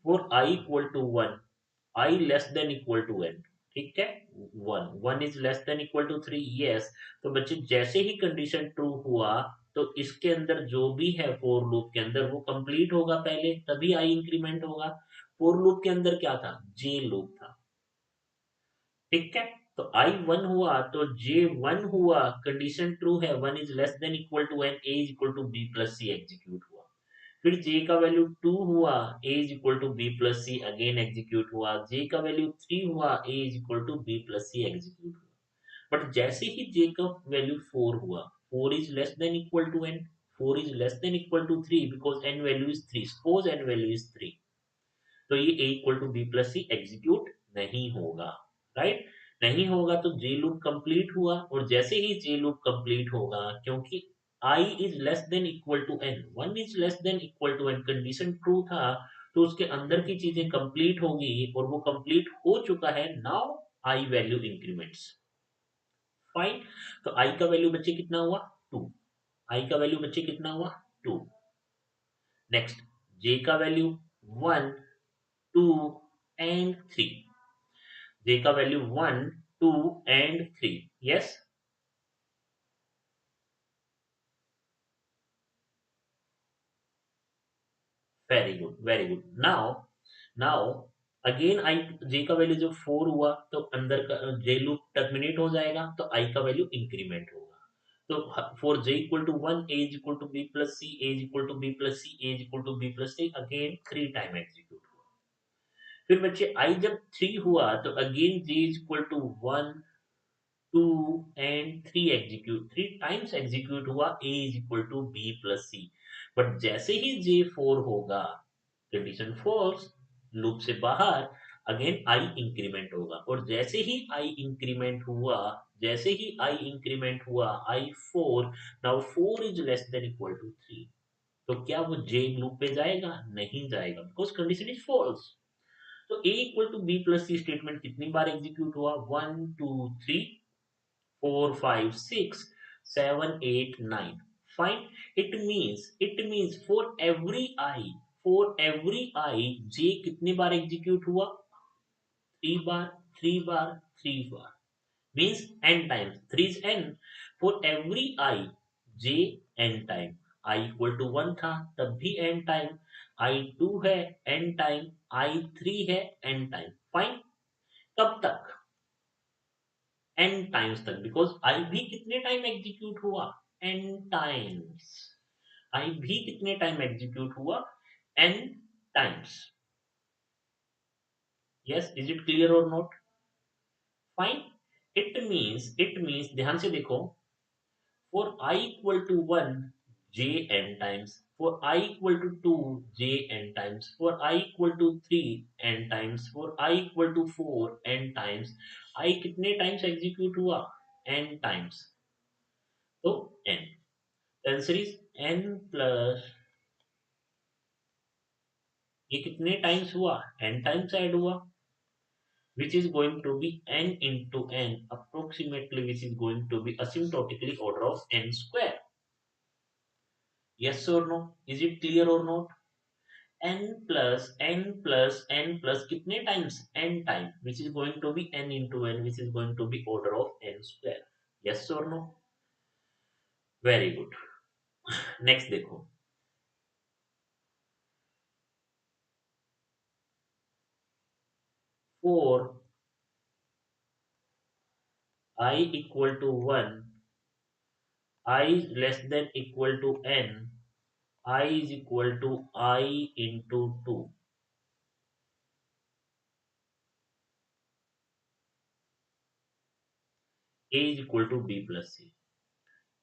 for i equal to 1, i less than equal to n, ठीक है, 1, 1 is less than equal to 3, yes. तो बच्चे जैसे ही कंडीशन ट्रू हुआ, तो इसके अंदर जो भी है फोर लूप के अंदर वो कंप्लीट होगा पहले, तभी आई इंक्रीमेंट होगा। फोर लूप के अंदर क्या था, जे लूप था, ठीक है। तो आई 1 हुआ तो जे 1 हुआ, कंडीशन ट्रू है, 1 is less than equal to n, a is equal to B plus c execute हुआ। फिर j का वैल्यू 2 हुआ, a is equal to B plus c again execute हुआ, j का वैल्यू 3 हुआ, a is equal to B plus c execute हुआ। But जैसे ही j का वैल्यू 4 हुआ, 4 is less than equal to n, 4 is less than equal to 3 because n value is 3, suppose n value is 3, तो ये a equal to B plus c execute नहीं होगा, right. नहीं होगा तो जे लूप कंप्लीट हुआ, और जैसे ही जे लूप कंप्लीट होगा, क्योंकि i is less than equal to n, 1 is less than equal to n, condition true था, तो उसके अंदर की चीजें कंप्लीट होगी, और वो कंप्लीट हो चुका है, now i value increments, fine. तो i का वैल्यू बच्चे कितना हुआ, 2, i का वैल्यू बच्चे कितना हुआ, 2। नेक्स्ट, j का वैल्यू 1, 2 एंड 3, j का value 1, 2 and 3, yes. Very good, very good. Now again I, J का वैल्यू जब 4 हुआ, तो अंदर का जे लूप टर्मिनेट हो जाएगा, तो आई का वैल्यू इंक्रीमेंट होगा। तो for j equal to 1, a is equal to B plus c, a is equal to B plus c, a is equal to B plus c, again 3 time execute हुआ। फिर बच्चे i जब 3 हुआ, तो again j is equal to 1, 2 and 3 execute, 3 times execute हुआ, a is equal to B plus c. But जैसे ही J4 होगा, कंडीशन फॉल्स, लूप से बाहर, अगेन i इंक्रीमेंट होगा, और जैसे ही i इंक्रीमेंट हुआ, जैसे ही i इंक्रीमेंट हुआ, i4, now 4 is less than equal to 3, तो क्या वो j लूप पे जाएगा, नहीं जाएगा, बिकॉज कंडीशन इज फॉल्स। तो a equal to B plus C statement कितनी बार एग्जीक्यूट हुआ, 1 2 3 4 5 6 7 8 9, fine। It means for every i j कितनी बार एग्जीक्यूट हुआ, 3 बार, 3 बार, 3 बार, means n times, 3 is n, for every i j n time, i equal to 1 था तब भी n टाइम, i2 है n टाइम, i3 है n टाइम, फाइन। कब तक, n टाइम्स तक, बिकॉज आई भी कितने टाइम एग्जीक्यूट हुआ, n टाइम्स, आई भी कितने टाइम एग्जीक्यूट हुआ, n times, yes. Is it clear और नॉट, फाइन। इट मीन्स ध्यान से देखो, फॉर i equal to 1 j n times, फॉर i equal to 2 j n times, फॉर i equal to 3 n times, फॉर i equal to 4 n times, i कितने times execute हुआ, n टाइम्स, तो n, answer is n plus, ये कितने times हुआ, n times add हुआ, which is going to be n into n, approximately, which is going to be asymptotically order of n square, yes or no, is it clear or not? n plus n plus n plus कितने times, n time, which is going to be n into n, which is going to be order of n square, yes or no, very good। Next देखो, 4 I equal to 1, I less than equal to n, I is equal to I into 2, A is equal to B plus C,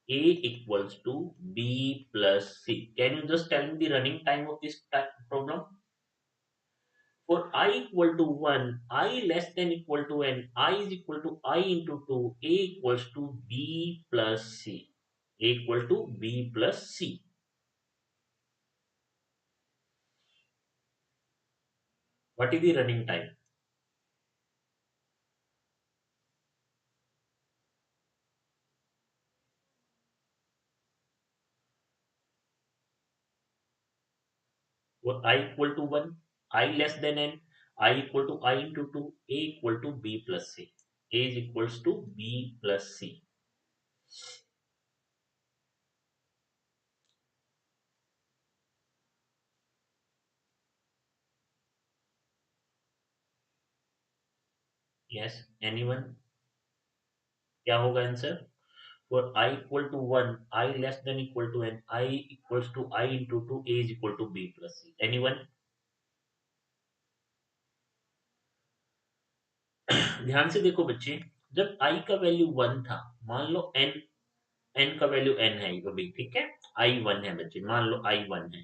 A equals to B plus C, can you just tell me the running time of this problem? For I equal to 1, I less than equal to n, I is equal to I into 2, A equals to B plus C. A equal to B plus C. What is the running time? For I equal to 1, I less than n, I equal to I into 2, A equal to B plus C. A is equals to B plus C. Yes, anyone? क्या होगा answer? For I equal to 1, I less than equal to n, I equals to I into 2, A is equal to B plus C. Anyone? ध्यान से देखो बच्चे, जब I का value 1 था, मान लो n, n का वैल्यू n है अभी, ठीक है? I 1 है बच्चे, मान लो I 1 है।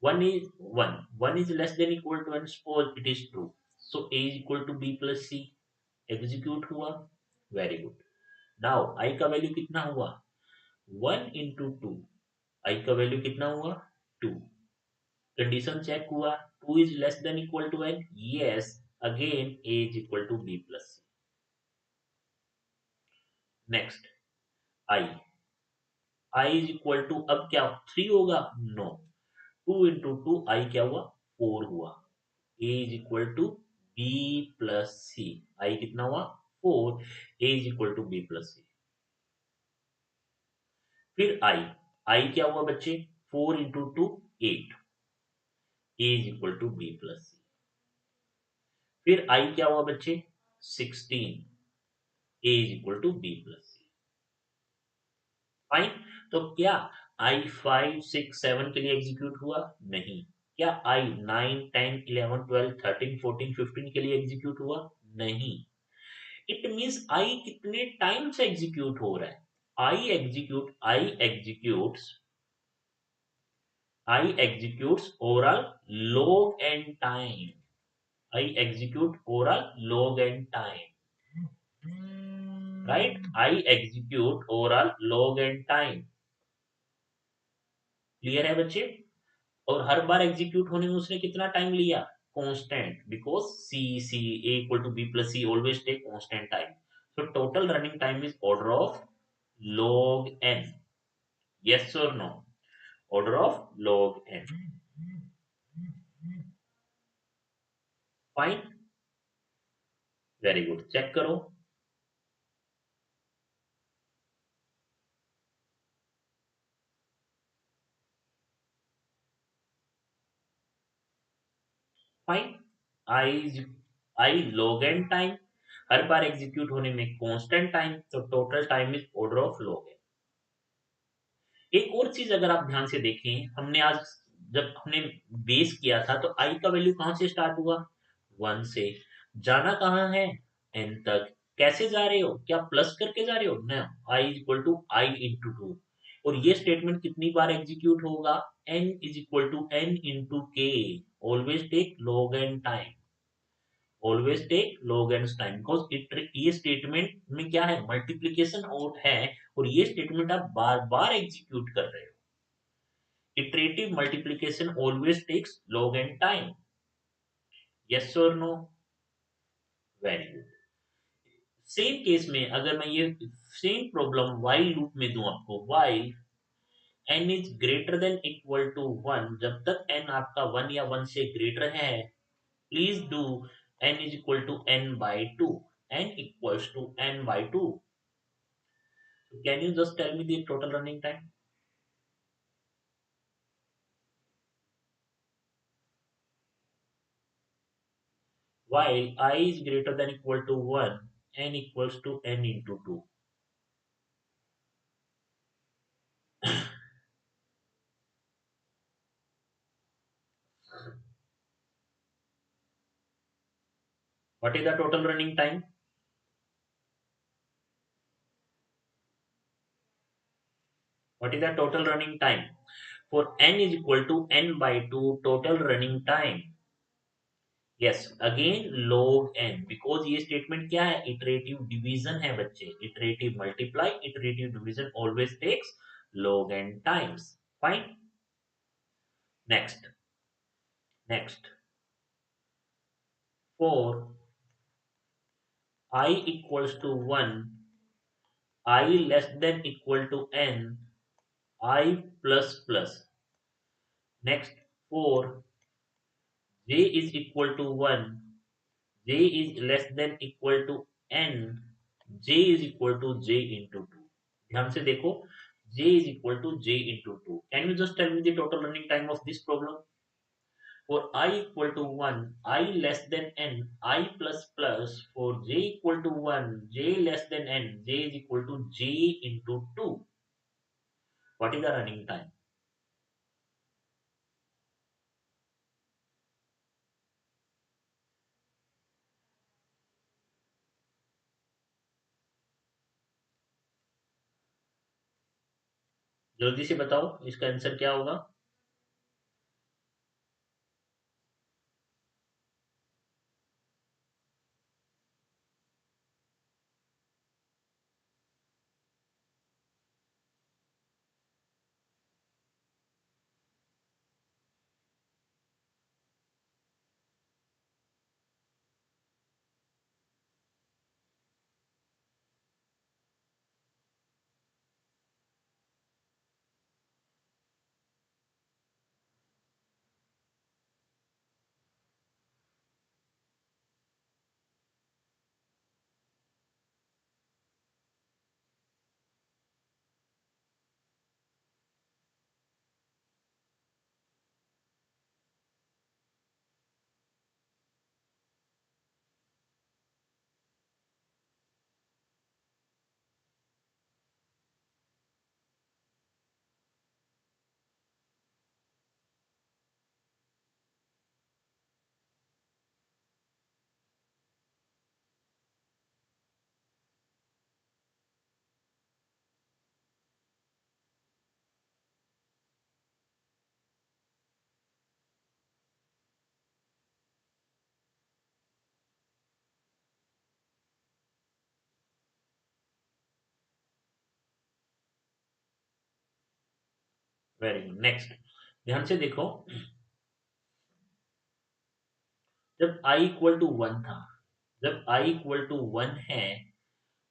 1 is 1. 1 is less than equal to n, suppose it is true. So A is equal to B plus C. Execute हुआ, वेरी गुड। नाउ I का वैल्यू कितना हुआ? 1 into 2, I का वैल्यू कितना हुआ? 2। कंडीशन चेक हुआ, 2 is less than equal to n, yes, again A is equal to B plus C। Next I, I is equal to, अब क्या 3 होगा? नो, 2 into 2, I क्या हुआ? 4 हुआ। A is equal to B plus C। I कितना हुआ? 4। A is equal to B plus C। फिर I क्या हुआ बच्चे? 4 into 2, 8। A is equal to B plus C। फिर I क्या हुआ बच्चे? 16। A is equal to B plus C। Fine. तो क्या आई 5 6 7 के लिए एग्जीक्यूट हुआ? नहीं। क्या आई 9 10 11 12 13 14 15 के लिए एग्जीक्यूट हुआ? नहीं। इट मींस आई कितने टाइम से एग्जीक्यूट हो रहा है? I executes overall log and time. I execute overall log and time, right? I execute overall log and time. Clear है बच्चे? और हर बार एग्जीक्यूट होने में उसने कितना टाइम लिया? Constant, because C A equal to B plus C always take constant time. So total running time is order of log n। Yes और no? Order of log n। Fine, very good, check करो। Fine, I I log n time, हर बार execute होने में constant time, तो total time is order of log n। एक और चीज अगर आप ध्यान से देखें, हमने आज जब हमने बेस किया था तो आई का वैल्यू कहां से स्टार्ट हुआ? 1 से। जाना कहाँ है? एन तक। कैसे जा रहे हो? क्या प्लस करके जा रहे हो? ना, I is equal to I into two. और ये स्टेटमेंट कितनी बार एग्जीक्यूट होगा? N is equal to N into K. Always take log N time, always take log n time, because ये स्टेटमेंट में क्या है? मल्टीप्लीकेशन और है, और ये स्टेटमेंट आप बार बार एग्जीक्यूट कर रहे हो। Iterative multiplication always takes log and time. Yes or no? Very good। Same case में अगर मैं ये सेम प्रॉब्लम while लूप में दूं आपको, while n is greater than equal to 1, जब तक n आपका 1 या 1 से ग्रेटर है, please do n is equal to n by two, n equals to n by two. Can you just tell me the total running time? While I is greater than equal to 1, n equals to n into 2। What is the total running time? What is the total running time? For n is equal to n by 2, total running time yes, again log n, because ये statement क्या है, iterative division है बच्चे, iterative multiply, iterative division always takes log n times. Fine. Next, next, for I equals to 1, I less than equal to n, I plus plus। Next, for j is equal to 1, j is less than equal to n, j is equal to j into 2। ध्यान से देखो, j is equal to j into 2। Can you just tell me the total running time of this problem? For I equal to 1, I less than n, I plus plus, for j equal to 1, j less than n, j is equal to j into 2। What is the running time? जल्दी से बताओ इसका answer क्या होगा। Very good. Next, ध्यान से देखो, जब i इक्वल टू 1 था, जब i इक्वल टू 1 है,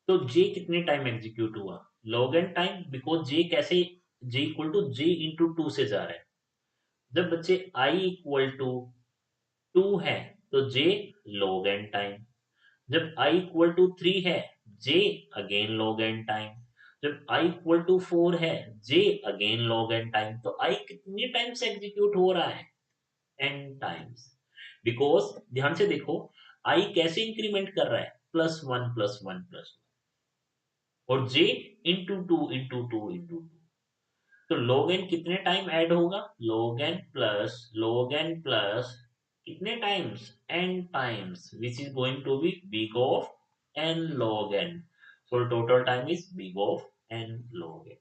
तो j कितने टाइम एग्जीक्यूट हुआ, log n time, because j कैसे, j equal to j into 2 से जा रहा है। जब बच्चे i इक्वल टू 2 है, तो j log n टाइम। जब i इक्वल टू 3 है, j again log n time. जब i इक्वल टू 4 है, j again log n time. तो i कितने टाइम से एग्जीक्यूट हो रहा है, n टाइम्स। बिकॉज ध्यान से देखो, i कैसे इंक्रीमेंट कर रहा है, plus one plus one plus one, और j into two into two into two. तो log n कितने टाइम ऐड होगा, log n प्लस कितने times, n times, which is going to be big of n log n। So total time is big of n log n।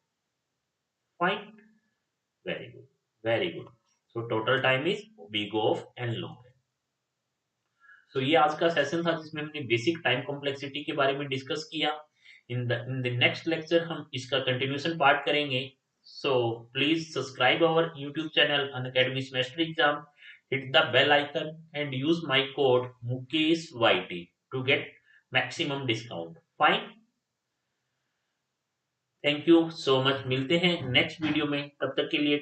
Fine, very good, very good. So total time is big of n log n। So ये आज का session था जिसमें हमने basic time complexity के बारे में discuss किया। इन द नेक्स्ट लेक्चर हम इसका कंटिन्यूशन पार्ट करेंगे। So please subscribe our YouTube channel Unacademy semester exam, hit the bell icon and use my code Mukesh YT to get maximum discount। Fine, thank you so much, मिलते हैं next video में, तब तक के लिए